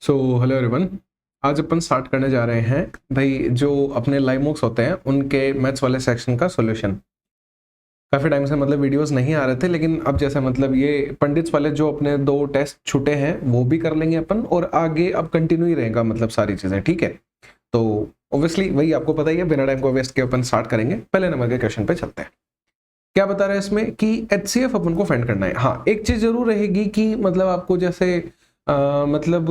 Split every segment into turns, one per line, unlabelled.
So hello everyone. आज अपन start करने जा रहे हैं भाई जो अपने लाइव मॉक्स होते हैं उनके मैथ्स वाले सेक्शन का सॉल्यूशन। काफ़ी टाइम से मतलब वीडियोस नहीं आ रहे थे, लेकिन अब जैसे मतलब ये पंडित्स वाले जो अपने 2 टेस्ट छूटे हैं वो भी कर लेंगे अपन, और आगे अब कंटिन्यू ही रहेगा मतलब सारी चीज़ें, ठीक है। तो ऑब्वियसली वही आपको पता ही है, बिना टाइम को वेस्ट के अपन स्टार्ट करेंगे। पहले नंबर के क्वेश्चन पे चलते हैं। क्या बता रहा है इसमें कि एचसीएफ अपन को फाइंड करना है। हाँ, एक चीज जरूर रहेगी कि मतलब आपको जैसे मतलब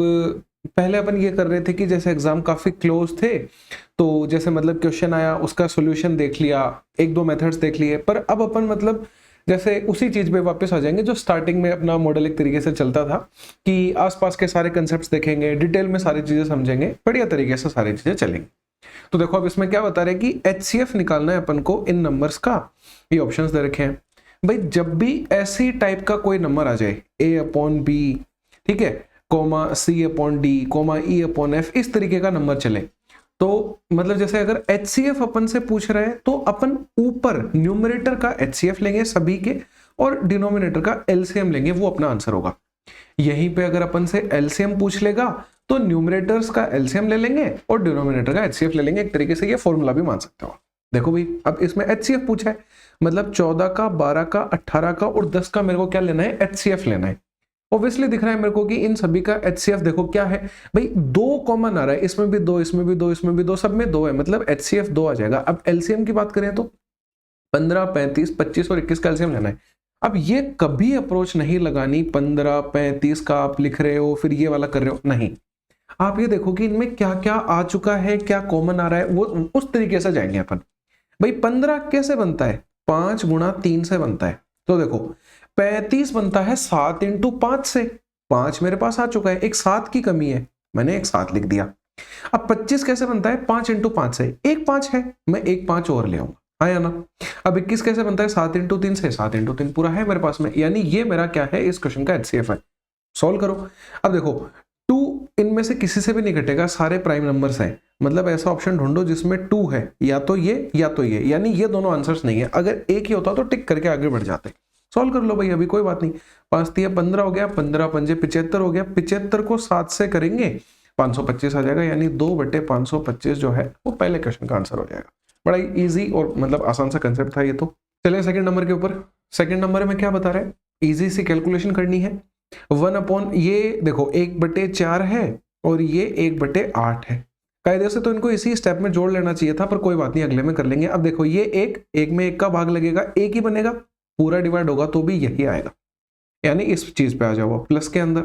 पहले अपन ये कर रहे थे कि जैसे एग्जाम काफी क्लोज थे, तो जैसे मतलब क्वेश्चन आया उसका सॉल्यूशन देख लिया, एक दो मेथड्स देख लिए, पर अब अपन मतलब जैसे उसी चीज पे वापस आ जाएंगे जो स्टार्टिंग में अपना मॉडल एक तरीके से चलता था कि आसपास के सारे कंसेप्ट देखेंगे, डिटेल में सारी चीजें समझेंगे, बढ़िया तरीके से सारी चीजें चलेंगी। तो देखो अब इसमें क्या बता रहे हैं कि एचसीएफ निकालना है अपन को इन नंबर्स का। ये ऑप्शंस दे रखे हैं भाई, जब भी ऐसी टाइप का कोई नंबर आ जाए a अपॉन बी, ठीक है, comma c upon D, comma e upon f, इस तरीके का नंबर चले, तो मतलब जैसे अगर एचसीएफ अपन से पूछ रहे हैं तो अपन ऊपर न्यूमरेटर का एचसीएफ लेंगे सभी के, और डिनोमिनेटर का एलसीएम लेंगे, वो अपना आंसर होगा। यहीं पे अगर अपन से एलसीएम पूछ लेगा तो न्यूमरेटर्स का एलसीएम ले लेंगे और डिनोमिनेटर का एचसीएफ ले लेंगे। एक तरीके से ये फॉर्मूला भी मान सकते हो। देखो भाई, अब इसमें एचसीएफ पूछा है, मतलब 14 का, 12 का, 18 का और 10 का मेरे को क्या लेना है, एचसीएफ लेना है। ऑब्वियसली दिख रहा है मेरे को कि इन सभी का एचसीएफ देखो क्या है भाई, 2 कॉमन आ रहा है, इसमें भी 2, इसमें भी 2, इसमें भी 2, सब में 2 है, मतलब एचसीएफ 2 आ जाएगा। अब एलसीएम की बात करें तो 15, 35, 25 और 21 का एलसीएम लेना है। अब ये कभी अप्रोच नहीं लगानी 15, 35 का आप लिख रहे हो फिर ये वाला कर रहे हो, नहीं। आप ये देखो कि इनमें क्या क्या आ चुका है, क्या कॉमन आ रहा है, वो उस तरीके से जाएंगे अपन। भाई 15 कैसे बनता है, 5 गुणा 3 से बनता है। तो देखो 35 बनता है 7 इंटू 5 से, 5 मेरे पास आ चुका है, एक 7 की कमी है, मैंने एक 7 लिख दिया। अब 25 कैसे बनता है, 5 इंटू 5 से, एक 5 है, मैं एक 5 और ले आऊंगा, आया ना। अब 21 कैसे बनता है, 7 इंटू 3 से, 7 इंटू 3 पूरा है मेरे पास में, यानी ये मेरा क्या है, इस क्वेश्चन का एचसीएफ है। सॉल्व करो। अब देखो 2 इनमें से किसी से भी नहीं घटेगा, सारे प्राइम नंबर्स हैं, मतलब ऐसा ऑप्शन ढूंढो जिसमें 2 है, या तो ये या तो ये, यानी ये दोनों आंसर्स नहीं है। अगर एक ही होता तो टिक करके आगे बढ़ जाते। सॉल्व कर लो भाई, अभी कोई बात नहीं। 5 3 15 हो गया, 15 पंजे 75 हो गया, 75 को 7 से करेंगे 525 आ जाएगा, यानी 2/525 जो है वो पहले क्वेश्चन का आंसर हो जाएगा। बड़ा इजी और मतलब आसान सा कंसेप्ट था ये तो। चलिए सेकंड नंबर के ऊपर। सेकंड नंबर में क्या बता रहे हैं, इजी सी कैलकुलेशन करनी है। 1 अपॉन ये देखो 1/4 है और ये 1/8 है। कायदे से तो इनको इसी स्टेप में जोड़ लेना चाहिए था, पर कोई बात नहीं, अगले में कर लेंगे। अब देखो ये एक में 1 का भाग लगेगा, एक ही बनेगा, पूरा डिवाइड होगा तो भी यही आएगा, यानी इस चीज पे आ जाओ प्लस के अंदर।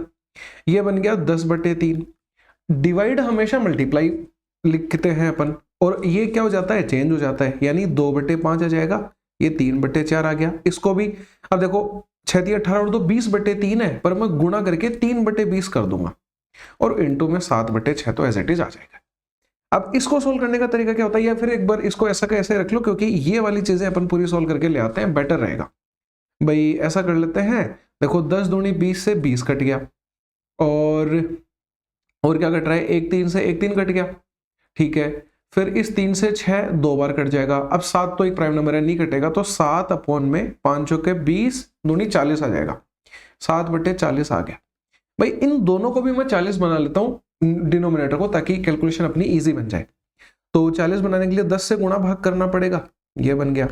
ये बन गया 10/3। डिवाइड हमेशा मल्टीप्लाई लिखते हैं अपन, और ये क्या हो जाता है, चेंज हो जाता है, यानी 2/5 आ जाएगा, ये 3/4 आ गया। इसको भी अब देखो 6 3 18 और 2 20/3 है, पर मैं गुणा करके 3/20 कर दूंगा, और इंटू में 7/6 तो एज इट इज आ जाएगा। अब इसको सोल्व करने का तरीका क्या होता है, या फिर एक बार इसको ऐसा कैसे रख लो, क्योंकि ये वाली चीजें अपन पूरी सोल्व करके ले आते हैं, बेटर रहेगा। भाई ऐसा कर लेते हैं, देखो 10 दूनी 20 से 20 कट गया, और क्या कट रहा है, 1 3 से 1 3 कट गया, ठीक है। फिर इस 3 से 6 2 बार कट जाएगा। अब 7 तो एक प्राइम नंबर है, नहीं कटेगा, तो 7 अपॉन में 5 चौके 20 दूनी 40 आ जाएगा, 7/40 आ गया। भाई इन दोनों को भी मैं 40 बना लेता हूँ डिनोमिनेटर को, ताकि कैलकुलेशन अपनी इजी बन जाए। तो 40 बनाने के लिए 10 से गुणा भाग करना पड़ेगा, ये बन गया।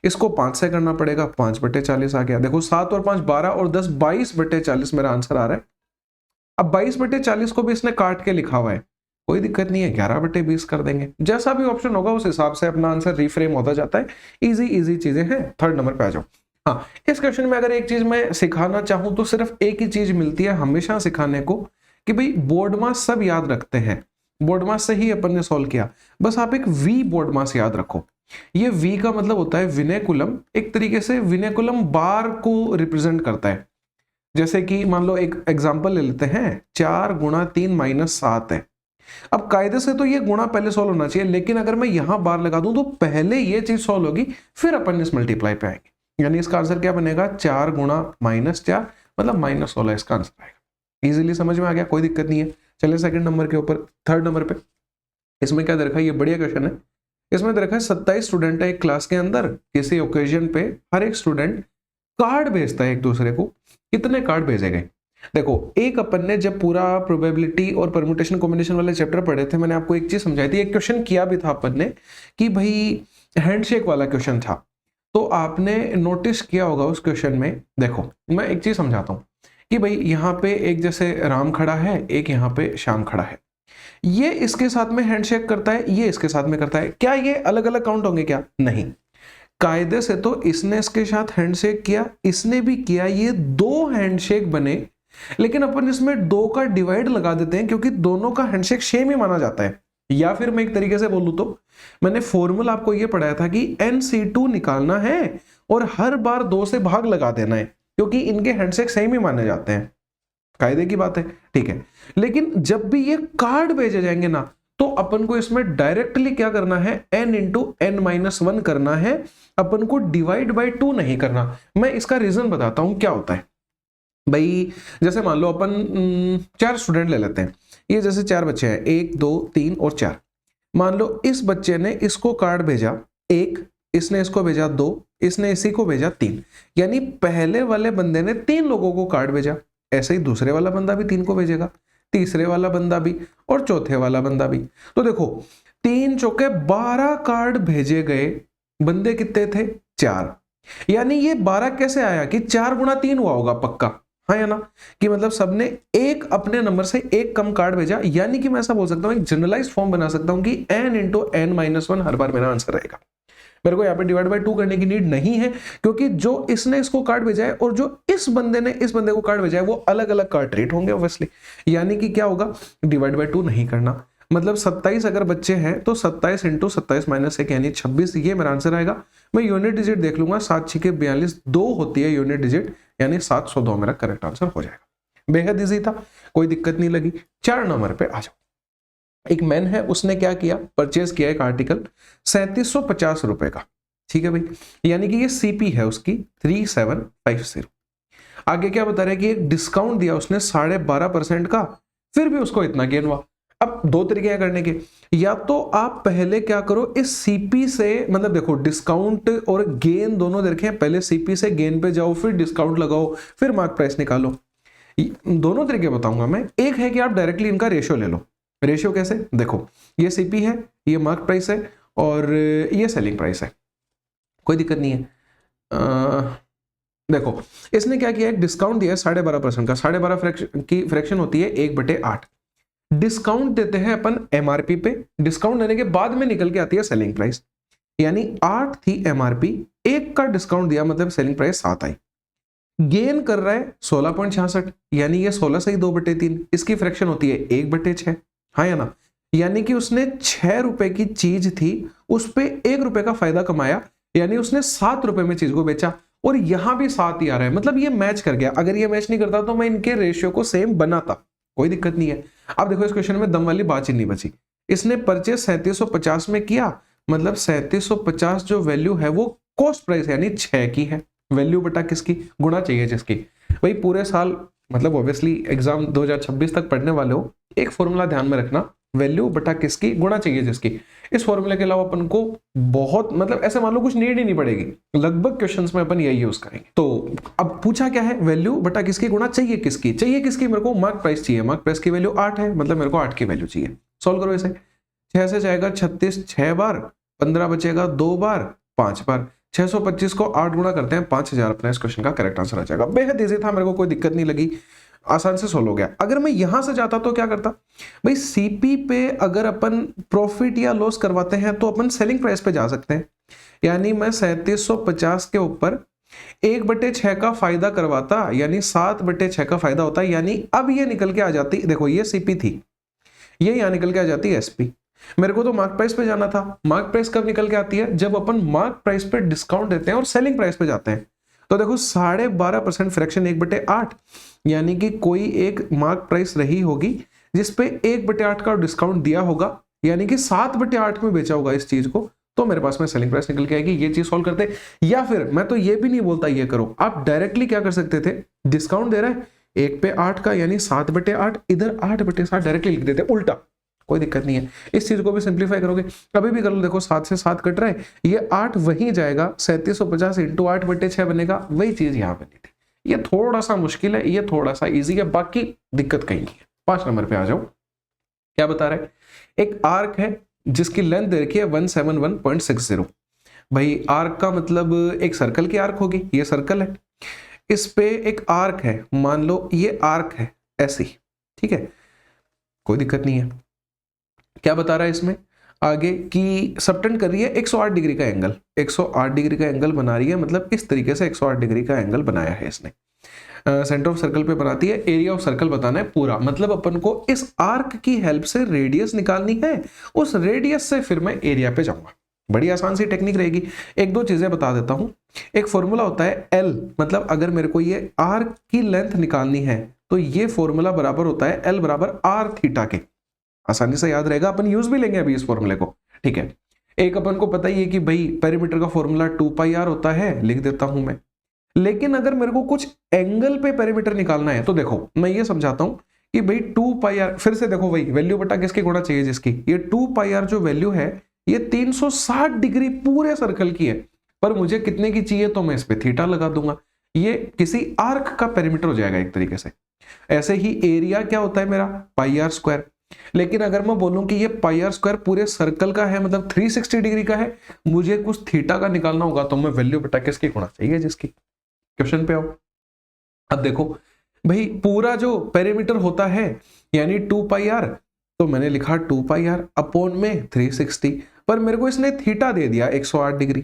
इसको 5 से करना पड़ेगा, 5/40 आ गया। देखो 7 और 5 12 और 10 22/40 मेरा आंसर आ रहा है। अब 22/40 को भी इसने काट के लिखा हुआ है, कोई दिक्कत नहीं है, 11/20 कर देंगे। जैसा भी ऑप्शन होगा उस हिसाब से अपना आंसर रिफ्रेम होता जाता है। इजी इजी चीजें हैं। थर्ड नंबर पे आ जाओ। हाँ, इस क्वेश्चन में अगर एक चीज मैं सिखाना चाहूं तो सिर्फ एक ही चीज मिलती है हमेशा सिखाने को, कि भाई बोर्ड मास सब याद रखते हैं, बोर्ड मास से ही अपन ने सॉल्व किया, बस आप एक वी बोर्ड मास याद रखो। ये वी का मतलब होता है विनयकुलम, एक तरीके से विनयकुलम बार को रिप्रेजेंट करता है। जैसे कि मान लो एक एग्जांपल ले लेते हैं, 4 गुणा 3 माइनस 7 है। अब कायदे से तो ये गुणा पहले सॉल्व होना चाहिए, लेकिन अगर मैं यहां बार लगा दूं तो पहले ये चीज सॉल्व होगी, फिर अपन इस मल्टीप्लाई पे आएंगे, यानी इसका आंसर क्या बनेगा, 4 गुणा -4 मतलब -16 इसका आंसर आएगा। इजीली समझ में आ गया, कोई दिक्कत नहीं है। चलिए सेकंड नंबर के ऊपर, थर्ड नंबर पे। इसमें क्या दे रखा है, ये बढ़िया क्वेश्चन है। इसमें दे रखा है 27 स्टूडेंट है एक क्लास के अंदर, किसी ओकेजन पे हर एक स्टूडेंट कार्ड भेजता है एक दूसरे को, कितने कार्ड भेजे गए। देखो एक अपन ने जब पूरा प्रोबेबिलिटी और परम्यूटेशन कॉम्बिनेशन वाले चैप्टर पढ़े थे, मैंने आपको एक चीज समझाई थी, एक क्वेश्चन किया भी था अपन ने कि भाई हैंडशेक वाला क्वेश्चन था, तो आपने नोटिस किया होगा उस क्वेश्चन में। देखो मैं एक चीज समझाता हूँ कि भाई यहाँ पे एक जैसे राम खड़ा है, एक यहाँ पे श्याम खड़ा है, ये इसके साथ में हैंडशेक करता है, ये इसके साथ में करता है, क्या ये अलग अलग काउंट होंगे? क्या नहीं, कायदे से तो इसने इसके साथ हैंडशेक किया, इसने भी किया, ये दो हैंडशेक बने, लेकिन अपन इसमें दो का डिवाइड लगा देते हैं क्योंकि दोनों का हैंडशेक सेम ही माना जाता है। या फिर मैं एक तरीके से बोलूं तो मैंने फॉर्मूला आपको यह पढ़ाया था कि NC2 निकालना है और हर बार 2 से भाग लगा देना है क्योंकि इनके हैंडशेक सेम ही माने जाते हैं, कायदे की बात है, ठीक है। लेकिन जब भी ये कार्ड भेजे जाएंगे ना, तो अपन को इसमें डायरेक्टली क्या करना है, n इंटू n-1 करना है, अपन को डिवाइड बाय 2 नहीं करना। मैं इसका रीजन बताता हूं क्या होता है। भाई जैसे मान लो अपन 4 स्टूडेंट ले लेते हैं, ये जैसे 4 बच्चे हैं, 1 2 3 और 4। मान लो इस बच्चे ने इसको कार्ड भेजा 1, इसने इसको भेजा 2, इसने इसी को भेजा 3, यानी पहले वाले बंदे ने 3 लोगों को कार्ड भेजा, ऐसे ही दूसरे वाला बंदा भी 3 को भेजेगा, तीसरे वाला बंदा भी और चौथे वाला बंदा भी। तो देखो 3 चौके 12 कार्ड भेजे गए, बंदे कितने थे? 4। यानी ये 12 कैसे आया कि 4 गुणा 3 हुआ होगा पक्का, हाँ या ना, कि मतलब सबने एक अपने नंबर से एक कम कार्ड भेजा। यानी कि मैं ऐसा बोल सकता हूं, एक जनरलाइज्ड फॉर्म बना सकता हूं कि n इंटू n-1 हर बार मेरा आंसर रहेगा। मेरे को यहाँ पे डिवाइड बाय 2 करने की नीड नहीं है क्योंकि जो इसने इसको कार्ड भेजा है और जो इस बंदे ने इस बंदे को कार्ड भेजा है वो अलग अलग कार्ड ट्रीट होंगे ऑब्वियसली। यानी कि क्या होगा, डिवाइड बाय 2 नहीं करना, मतलब 27 अगर बच्चे हैं तो 27 इंटू 27-1 यानी 26, ये मेरा आंसर आएगा। मैं यूनिट डिजिट देख लूंगा, 7 6 42, 2 होती है यूनिट डिजिट, यानी 702 मेरा करेक्ट आंसर हो जाएगा। बेहद इजी था, कोई दिक्कत नहीं लगी। 4 नंबर पे आ जाओ। एक मैन है, उसने क्या किया, परचेज किया एक आर्टिकल 3750 रुपए का, ठीक है भाई, यानी कि ये सीपी है उसकी 3750। आगे क्या बता रहे हैं कि एक डिस्काउंट दिया उसने 12.5% का, फिर भी उसको इतना गेन हुआ। अब 2 तरीके हैं करने के, या तो आप पहले क्या करो, इस सीपी से, मतलब देखो डिस्काउंट और गेन दोनों दे रखे हैं, पहले सीपी से गेन पे जाओ, फिर डिस्काउंट लगाओ, फिर मार्क प्राइस निकालो। दोनों तरीके बताऊंगा मैं। एक है कि आप डायरेक्टली इनका रेशियो ले लो। रेशियो कैसे, देखो ये सीपी है, ये मार्क प्राइस है और ये सेलिंग प्राइस है, कोई दिक्कत नहीं है। देखो इसने क्या किया, एक डिस्काउंट दिया है 12.5% का, 12.5 की फ्रैक्शन होती है 1/8। डिस्काउंट देते हैं अपन एमआरपी पे, डिस्काउंट देने के बाद में निकल के आती है सेलिंग प्राइस, यानी 8 थी एमआरपी, 1 का डिस्काउंट दिया मतलब सेलिंग प्राइस 7 आई। गेन कर रहा है 16.66, यानी ये 16 से ही 2/3, इसकी फ्रैक्शन होती है 1/6, हाँ या ना, यानी कि उसने 6 रुपए की चीज थी, उस पे 1 रुपए का फायदा कमाया, यानी उसने 7 रुपए में चीज को बेचा, और यहां भी 7 ही आ रहा है, मतलब ये मैच कर गया। अगर ये मैच नहीं करता तो मैं इनके रेशियो को सेम बनाता, कोई दिक्कत नहीं है। अब देखो इस क्वेश्चन में दम वाली बात ही नहीं बची। इसने परचेज 3750 में किया, मतलब 3750 जो वैल्यू है वो कॉस्ट प्राइस यानी 6 की है, वैल्यू बटा किसकी, गुणा चाहिए जिसकी। भाई पूरे साल मतलब ऑब्वियसली एग्जाम 2026 तक पढ़ने वाले हो, एक फॉर्मूला ध्यान में रखना, वैल्यू बटा किसकी, गुणा चाहिए जिसकी। इस फॉर्मूले के अलावा अपन को बहुत मतलब ऐसे मान लो कुछ नीड ही नहीं पड़ेगी, लगभग क्वेश्चंस में अपन यही यूज करेंगे। तो अब पूछा क्या है, वैल्यू बटा किसकी, गुणा चाहिए किसकी, चाहिए किसकी, मेरे को मार्क प्राइस चाहिए, मार्क प्राइस की वैल्यू 8 है, मतलब मेरे को 8 की वैल्यू चाहिए। सॉल्व करो इसे, 6 से जाएगा 36 6 बार, 15 बचेगा 2 बार, 5 बार, 625 को 8 गुणा करते हैं 5000, अपना इस क्वेश्चन का करेक्ट आंसर आ जाएगा। बेहद इजी था, मेरे को कोई दिक्कत नहीं लगी, आसान से सोल्व हो गया। अगर मैं यहां से जाता तो क्या करता, भाई सीपी पे अगर अपन प्रॉफिट या लॉस करवाते हैं तो अपन सेलिंग प्राइस पे जा सकते हैं, यानी मैं 3750 के ऊपर 1/6 का फायदा करवाता, यानी 7/6 का फायदा होता है, यानी अब ये निकल के आ जाती, देखो ये सीपी थी, ये यहां निकल के आ जाती है एसपी। मेरे को तो मार्क प्राइस पे जाना था, मार्क प्राइस कब निकल के आती है, जब अपन मार्क प्राइस पे डिस्काउंट देते हैं और सेलिंग प्राइस पे जाते हैं। तो देखो 12.5% फ्रैक्शन 1/8, यानी कि कोई एक मार्क प्राइस रही होगी जिसपे 1/8 का डिस्काउंट दिया होगा, यानी कि 7/8 में बेचा होगा इस चीज को, तो मेरे पास में सेलिंग प्राइस निकल के आएगी। ये चीज सॉल्व करते, या फिर मैं तो ये भी नहीं बोलता ये करो, आप डायरेक्टली क्या कर सकते थे, डिस्काउंट दे रहा है 1/8 का यानी 7/8, इधर 8/7 डायरेक्टली लिख देते, उल्टा, कोई दिक्कत नहीं है। इस चीज को भी सिंप्लीफाई करोगे, कभी भी कर लो, देखो 7 से 7 कट रहा है, ये 8 वहीं जाएगा, 3750 इंटू 8/6 बनेगा, वही चीज यहाँ बनी थी, ये थोड़ा सा मुश्किल है, ये थोड़ा सा इजी है, बाकी दिक्कत कहीं नहीं है। 5 नंबर पे आ जाओ। क्या बता रहे हैं? एक आर्क है जिसकी लेंथ दे रखी है 171.60। भाई आर्क का मतलब एक सर्कल की आर्क होगी, ये सर्कल है, इस पे एक आर्क है, मान लो ये आर्क है ऐसी, ठीक है, कोई दिक्कत नहीं है। क्या बता रहा है इसमें आगे कि सबटेंड कर रही है 108 डिग्री का एंगल, 108 डिग्री का एंगल बना रही है, मतलब इस तरीके से 108 डिग्री का एंगल बनाया है इसने। सेंटर ऑफ सर्कल पे बनाती है, एरिया ऑफ सर्कल बताना है पूरा, मतलब अपन को इस आर्क की हेल्प से रेडियस निकालनी है, उस रेडियस से फिर मैं एरिया पे जाऊंगा। बड़ी आसान सी टेक्निक रहेगी। एक दो चीजें बता देता हूं। एक फॉर्मूला होता है एल, मतलब अगर मेरे को ये आर्क की लेंथ निकालनी है तो ये फॉर्मूला बराबर होता है एल बराबर आर थीटा के। आसानी से याद रहेगा, अपन यूज भी लेंगे अभी इस फॉर्मूले को, ठीक है। एक अपन को पता ही है कि भाई पेरीमीटर का फॉर्मूला 2πr होता है, लिख देता हूं मैं। लेकिन अगर मेरे को कुछ एंगल पे पेरीमीटर निकालना है तो देखो मैं ये समझाता हूं कि भाई 2πr, फिर से देखो भाई वैल्यू बटा किसकी गुणा चाहिए जिसकी, ये 2πr जो वैल्यू है ये 360 डिग्री पूरे सर्कल की है, पर मुझे कितने की चाहिए तो मैं इस पे थीटा लगा दूंगा, ये किसी आर्क का पेरीमीटर हो जाएगा एक तरीके से। ऐसे ही एरिया क्या होता है मेरा πr², लेकिन अगर मैं बोलूं कि ये πr² पूरे सर्कल का है, मतलब 360 डिग्री का है, मुझे कुछ थीटा का निकालना होगा तो मैं वैल्यू बटा किसकी गुणा चाहिए जिसकी। क्वेश्चन पे आओ। अब देखो भाई पूरा जो पेरीमीटर होता है यानी 2πr, तो मैंने लिखा 2πr अपॉन में 360, पर मेरे को इसने थीटा दे दिया 108 डिग्री,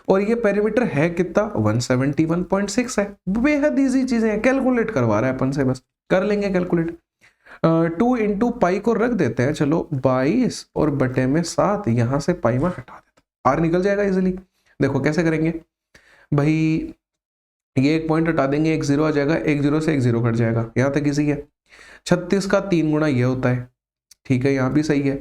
और ये पेरीमीटर है कितना 171.6 है। बेहद इजी चीजें हैं, कैलकुलेट करवा रहा है अपन से, बस कर लेंगे कैलकुलेट। 2 इंटू पाई को रख देते हैं, चलो 22 और बटे में 7, यहां से पाई में हटा देते, आर निकल जाएगा इजिली। देखो कैसे करेंगे भाई, ये एक पॉइंट हटा देंगे, एक जीरो आ जाएगा, एक जीरो से एक जीरो कट जाएगा, यहां तक इजी है। 36 का 3 गुना ये होता है, ठीक है, यहाँ भी सही है।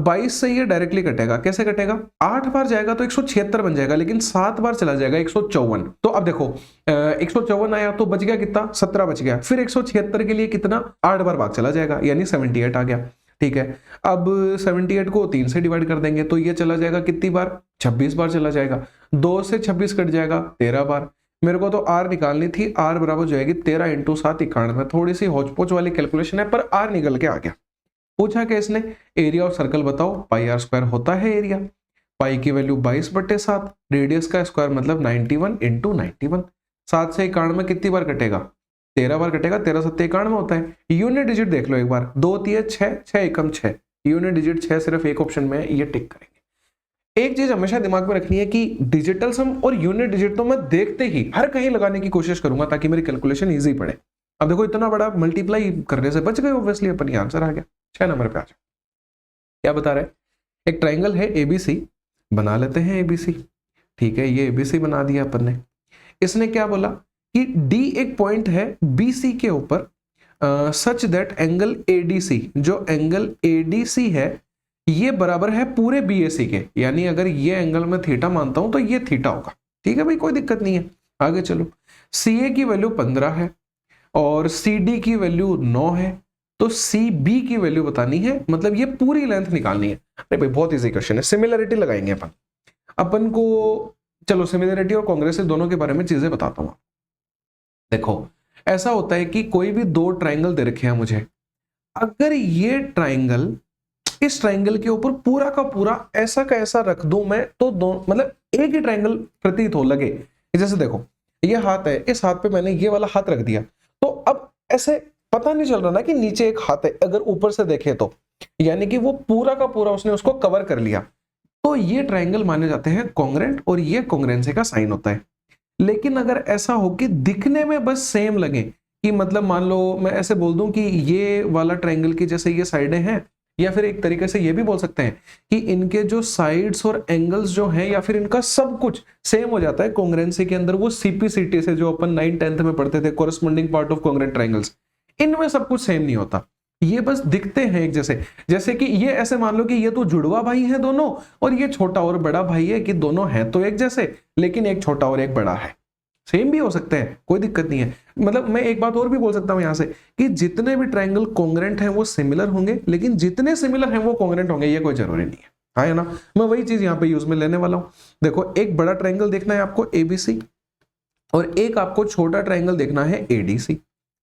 22 से ये डायरेक्टली कटेगा, कैसे कटेगा, 8 बार जाएगा तो 176 बन जाएगा, लेकिन 7 बार चला जाएगा 154। तो अब देखो 154 आया तो बच गया कितना, 17 बच गया, फिर 176 के लिए कितना 8 बार भाग चला जाएगा, यानी 78 आ गया, ठीक है। अब 78 को 3 से डिवाइड कर देंगे तो ये चला जाएगा कितनी बार, 26 बार चला जाएगा, 2 से 26 कट जाएगा 13 बार। मेरे को तो आर निकालनी थी, आर बराबर जो जाएगी 13 इंटू 7 91। थोड़ी सी होचपोच वाली कैलकुलेशन है पर आर निकल के आ गया। पूछा कि इसने एरिया ऑफ सर्कल बताओ, πr² होता है एरिया, पाई की वैल्यू 22/7, रेडियस का स्क्वायर मतलब 91 इंटू 91। 7 से 91 कितनी बार कटेगा, 13 बार कटेगा, 13 7 91 होता है। यूनिट डिजिट देख लो एक बार, 2 3 6, 6 एकम 6, यूनिट डिजिट 6 सिर्फ एक ऑप्शन में, ये टिक करेंगे। एक चीज हमेशा दिमाग में रखनी है कि डिजिटल सम और यूनिट डिजिट तो मैं देखते ही हर कहीं लगाने की कोशिश करूंगा ताकि मेरी कैलकुलेशन इजी पड़े। अब देखो इतना बड़ा मल्टीप्लाई करने से बच गए, ऑब्वियसली अपन आंसर आ गया। 6 नंबर पे आ जाओ। क्या बता रहे हैं, एक ट्राइंगल है एबीसी, बना लेते हैं एबीसी, ठीक है, ये एबीसी बना दिया अपन ने। इसने क्या बोला कि डी एक पॉइंट है बीसी के ऊपर, सच दैट एंगल एडीसी, जो एंगल एडीसी है ये बराबर है पूरे बीएसी के, यानी अगर ये एंगल में थीटा मानता हूं तो ये थीटा होगा, ठीक है भाई, कोई दिक्कत नहीं है। आगे चलो, सीए की वैल्यू 15 है और सीडी की वैल्यू 9 है, तो सीबी की वैल्यू बतानी है, मतलब ये पूरी लेंथ निकालनी है। अरे भाई बहुत इजी क्वेश्चन है, सिमिलरिटी लगाएंगे अपन को। चलो सिमिलरिटी और कांग्रेस दोनों के बारे में चीजें बताता हूं। देखो ऐसा होता है कि कोई भी 2 ट्राइंगल दे रखे हैं मुझे, अगर ये ट्राइंगल इस ट्राइंगल के ऊपर पूरा का पूरा ऐसा का ऐसा रख दूं मैं, तो दो मतलब एक ही ट्राइंगल प्रतीत हो लगे। जैसे देखो ये हाथ है, इस हाथ पे मैंने ये वाला हाथ रख दिया, तो अब ऐसे पता नहीं चल रहा ना कि नीचे एक हाथ है, अगर ऊपर से देखें तो यानी कि वो पूरा का पूरा उसने उसको कवर कर लिया, तो ये ट्राइंगल माने जाते हैं कॉन्ग्रेंट और ये कॉन्ग्रेंसी का साइन होता है। लेकिन अगर ऐसा हो कि दिखने में बस सेम लगे, कि मतलब मान लो मैं ऐसे बोल दूं कि ये वाला ट्राइंगल की जैसे ये साइडें हैं, या फिर एक तरीके से ये भी बोल सकते हैं कि इनके जो साइड्स और एंगल्स जो हैं या फिर इनका सब कुछ सेम हो जाता है कॉन्ग्रेंसी के अंदर, वो सीपीसीटी से जो अपन 9th 10th में पढ़ते थे, corresponding part of congruent triangles, इनमें सब कुछ सेम नहीं होता, ये बस दिखते हैं एक जैसे। जैसे कि ये ऐसे मान लो कि ये तो जुड़वा भाई है दोनों, और ये छोटा और बड़ा भाई है, कि दोनों हैं तो एक जैसे लेकिन एक छोटा और एक बड़ा है, सेम भी हो सकते हैं, कोई दिक्कत नहीं है। मतलब मैं एक बात और भी बोल सकता हूं यहां से कि जितने भी ट्राइंगल कॉन्ग्रेंट हैं वो सिमिलर होंगे, लेकिन जितने सिमिलर हैं वो कॉन्ग्रेंट होंगे ये कोई जरूरी नहीं है, हाँ है ना। मैं वही चीज यहां पे यूज में लेने वाला हूं। देखो एक बड़ा ट्राइंगल देखना है आपको एबीसी, और एक आपको छोटा ट्राइंगल देखना है एडीसी,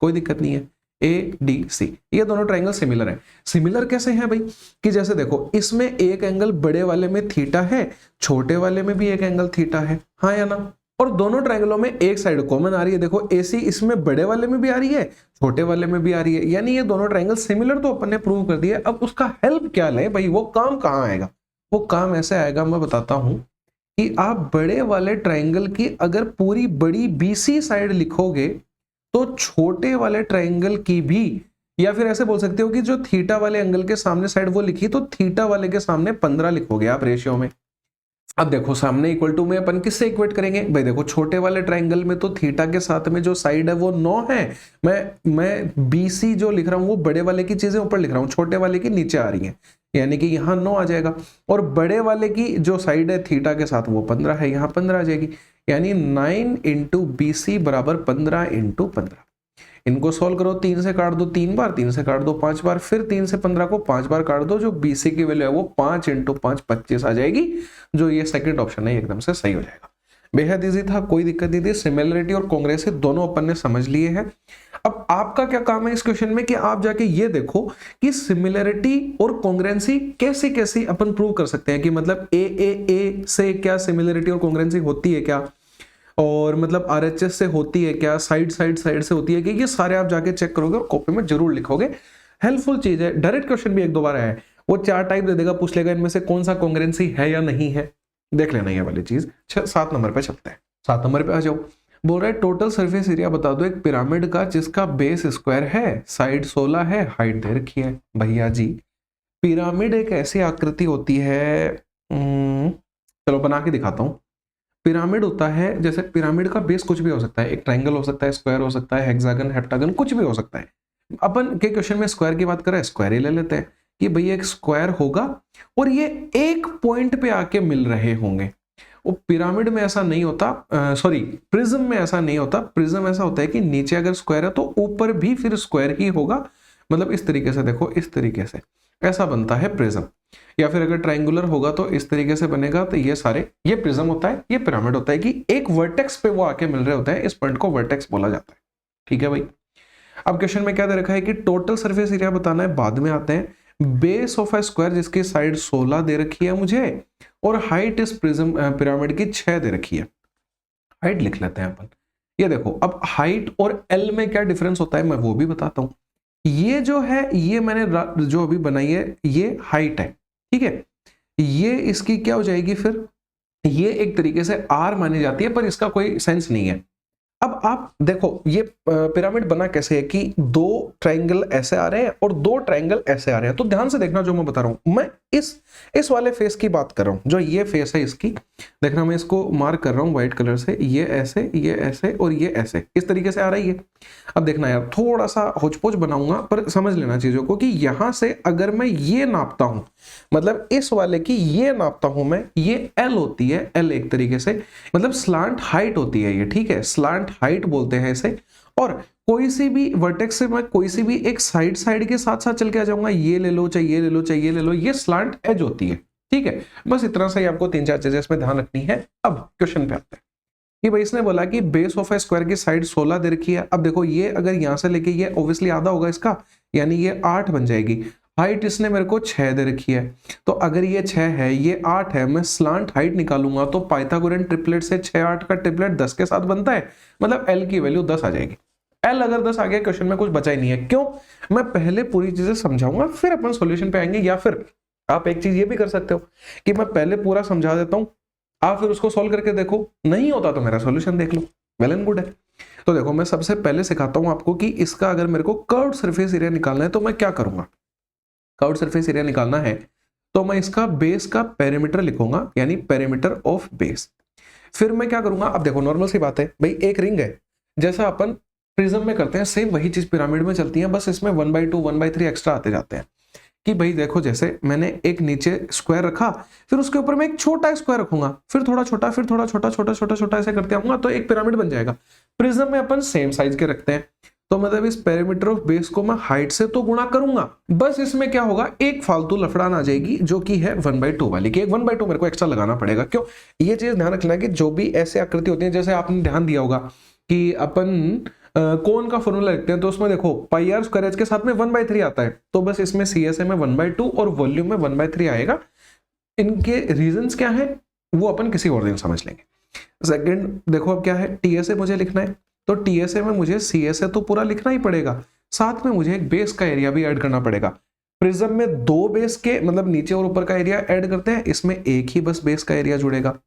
कोई दिक्कत नहीं है, एडीसी। ये दोनों ट्राइंगल सिमिलर है। सिमिलर कैसे हैं भाई, कि जैसे देखो इसमें एक एंगल बड़े वाले में थीटा है, छोटे वाले में भी एक एंगल थीटा है, हाँ या ना। और दोनों ट्राइंगलों में एक साइड कॉमन आ रही है, देखो एसी इसमें बड़े वाले में भी आ रही है, छोटे वाले में भी आ रही है, यानी ये दोनों ट्राइंगल सिमिलर तो अपन ने प्रूव कर दिया। अब उसका हेल्प क्या ले भाई, वो काम कहाँ आएगा? वो काम ऐसे आएगा, मैं बताता हूं कि आप बड़े वाले ट्राइंगल की अगर पूरी बड़ी बीसी साइड लिखोगे तो छोटे वाले ट्राइंगल की भी, या फिर ऐसे बोल सकते हो कि जो थीटा वाले एंगल के सामने साइड वो लिखी तो थीटा वाले के सामने 15 लिखोगे आप रेशियो में। अब देखो सामने इक्वल टू में अपन किससे इक्वेट करेंगे भाई, देखो छोटे वाले ट्राइंगल में तो थीटा के साथ में जो साइड है वो 9 है, मैं बीसी जो लिख रहा हूं वो बड़े वाले की चीजें ऊपर लिख रहा हूं, छोटे वाले की नीचे आ रही है, यानी कि यहाँ 9 आ जाएगा। और बड़े वाले की जो साइड है थीटा के साथ वो 15 है, यहाँ 15 आ जाएगी, यानी 9 इंटू BC बराबर 15 इंटू 15। इनको सॉल्व करो, 3 से काट दो 3 बार, 3 से काट दो 5 बार, फिर 3 से 15 को 5 बार काट दो, जो BC की वैल्यू है वो 5 इंटू 5 25 आ जाएगी, जो ये सेकंड ऑप्शन है एकदम से सही हो जाएगा। बेहद इजी था, कोई दिक्कत नहीं थी। सिमिलरिटी और कांग्रेसी दोनों अपन ने समझ लिए हैं। अब आपका क्या काम है इस क्वेश्चन में कि आप जाके ये देखो कि सिमिलरिटी और कांग्रेंसी कैसे कैसे अपन प्रूव कर सकते हैं, कि मतलब ए से क्या सिमिलरिटी और कांग्रेंसी होती है क्या, और मतलब RHS से होती है क्या, साइड से होती है कि, ये सारे आप जाके चेक करोगे और कॉपी में जरूर लिखोगे। हेल्पफुल चीज है। डायरेक्ट क्वेश्चन भी एक दो बार आया है, वो 4 टाइप दे देगा, पूछ लेगा इनमें से कौन सा कांग्रेंसी है या नहीं है, देख लेना ये वाली चीज। 7 नंबर पे चलते हैं, 7 नंबर पे आ जाओ। बोल रहा है टोटल सरफेस एरिया बता दो एक पिरामिड का जिसका बेस स्क्वायर है, साइड 16 है, हाइट दे रखी है। भैया जी पिरामिड एक ऐसी आकृति होती है, चलो बना के दिखाता हूं। पिरामिड होता है, जैसे पिरामिड का बेस कुछ भी हो सकता है, एक ट्रायंगल हो सकता है, स्क्वायर हो सकता है, हेक्सागन, हेप्टागन, कुछ भी हो सकता है। अपन के क्वेश्चन में स्क्वायर की बात करें, स्क्वायर ही ले लेते हैं कि भैया एक स्क्वायर होगा और ये एक पॉइंट पे आके मिल रहे होंगे। वो पिरामिड में ऐसा नहीं होता, सॉरी प्रिज्म में ऐसा नहीं होता। प्रिज्म ऐसा होता है कि नीचे अगर स्क्वायर है तो ऊपर भी फिर स्क्वायर ही होगा, मतलब इस तरीके से देखो, इस तरीके से ऐसा बनता है प्रिज्म। या फिर अगर ट्रायंगुलर होगा तो इस तरीके से बनेगा, तो ये सारे, ये प्रिज्म होता है, ये पिरामिड होता है कि एक वर्टेक्स पे वो आके मिल रहे होते हैं, इस पॉइंट को वर्टेक्स बोला जाता है। ठीक है भाई। अब क्वेश्चन में क्या दे रखा है कि टोटल सरफेस एरिया बताना है, बाद में आते हैं। बेस ऑफ अ स्क्वायर जिसकी साइड 16 दे रखी है मुझे, और हाइट इस प्रिज्म पिरामिड की 6 दे रखी है। हाइट लिख लेते हैं अपन। ये देखो अब हाइट और एल में क्या डिफरेंस होता है मैं वो भी बताता हूं। ये जो है, ये मैंने जो अभी बनाई है ये हाइट है, ठीक है। ये इसकी क्या हो जाएगी फिर, ये एक तरीके से आर मानी जाती है, पर इसका कोई सेंस नहीं है। अब आप देखो ये पिरामिड बना कैसे है कि 2 ट्रायंगल ऐसे आ रहे हैं और 2 ट्रायंगल ऐसे आ रहे हैं। तो ध्यान से देखना जो मैं बता रहा हूं, मैं इस वाले फेस की बात कर रहा हूं, जो ये फेस है इसकी देखना, मैं इसको मार्क कर रहा हूं व्हाइट कलर से, ये ऐसे और ये ऐसे, इस तरीके से आ रही है। अब देखना यार, थोड़ा सा होचपोच बनाऊंगा पर समझ लेना चीजों को, कि यहां से अगर मैं ये नापता हूं, मतलब इस वाले की ये नापता हूं मैं, ये एल होती है, एल एक तरीके से मतलब स्लांट हाइट होती है ये, ठीक है, स्लांट हाइट बोलते हैं इसे। और कोई सी भी वर्टेक्स से मैं कोई सी भी एक साइड के साथ साथ चल के आ जाऊंगा, ये ले लो, चाहिए ले लो, चाहिए ले लो, ये स्लांट एज होती है, ठीक है। बस इतना सा ही आपको 3-4 चीजें इसमें ध्यान रखनी है। अब क्वेश्चन पे आते हैं कि भाई इसने बोला कि बेस ऑफ ए स्क्वायर की साइड 16 दे रखी है। अब देखो ये अगर यहां से लेके ये ऑब्वियसली आधा होगा इसका, यानी ये 8 बन जाएगी। हाइट इसने मेरे को 6 दे रखी है, तो अगर ये 6 है ये 8 है, मैं स्लांट हाइट निकालूंगा तो पाइथागोरन ट्रिपलेट से 6 8 का ट्रिपलेट 10 के साथ बनता है, मतलब एल की वैल्यू 10 आ जाएगी। एल अगर 10 आ गया क्वेश्चन में कुछ बचा ही नहीं है। क्यों? मैं पहले पूरी चीजें समझाऊंगा फिर अपन सॉल्यूशन पे आएंगे, या फिर आप एक चीज ये भी कर सकते हो कि मैं पहले पूरा समझा देता हूं, आप फिर उसको सॉल्व करके देखो, नहीं होता तो मेरा सॉल्यूशन देख लो, वेल एंड गुड है। तो देखो मैं सबसे पहले सिखाता हूं आपको कि इसका अगर मेरे को कर्व्ड सरफेस एरिया निकालना है तो मैं क्या करूंगा। कर्व्ड सरफेस एरिया निकालना है तो मैं इसका बेस का पेरीमीटर लिखूंगा, यानी पेरीमीटर ऑफ बेस। फिर मैं क्या करूंगा, अब देखो नॉर्मल सी बात है भाई, एक रिंग है, जैसा अपन प्रिज्म में करते हैं सेम वही चीज पिरामिड में चलती है, बस इसमें 1/2 1/3 एक्स्ट्रा आते जाते हैं। कि भाई देखो जैसे मैंने एक नीचे स्क्वायर रखा, फिर उसके ऊपर मैं एक छोटा स्क्वायर रखूंगा, फिर थोड़ा छोटा, फिर थोड़ा छोटा, छोटा छोटा छोटा ऐसे करते आऊंगा तो एक पिरामिड बन जाएगा। प्रिज्म में अपन सेम साइज के रखते हैं, तो मतलब इस पेरीमीटर ऑफ बेस को मैं हाइट से तो गुणा करूंगा, बस इसमें क्या होगा, एक फालतू लफड़ान आ जाएगी जो कि है 1/2 वाली, कि एक 1/2 मेरे को एक्स्ट्रा लगाना पड़ेगा। क्यों, ये चीज ध्यान रखना है कि जो भी ऐसे आकृति होती है, जैसे आपने ध्यान दिया होगा कि अपन कोण का फॉर्मूला लिखते हैं तो उसमें देखो पाई आर स्क्वायर एच के साथ में 1/3 आता है, तो बस इसमें CSA में 1/2 और वॉल्यूम में 1/3 आएगा। इनके रीजंस क्या है वो अपन किसी और दिन समझ लेंगे। सेकंड देखो अब क्या है, TSA मुझे लिखना है, तो TSA में मुझे CSA तो पूरा लिखना ही पड़ेगा, साथ में मुझे एक बेस का एरिया भी ऐड करना पड़ेगा। प्रिज्म में दो बेस के मतलब नीचे और ऊपर का एरिया ऐड करते हैं, इसमें एक ही बस बेस का एरिया जुड़ेगा।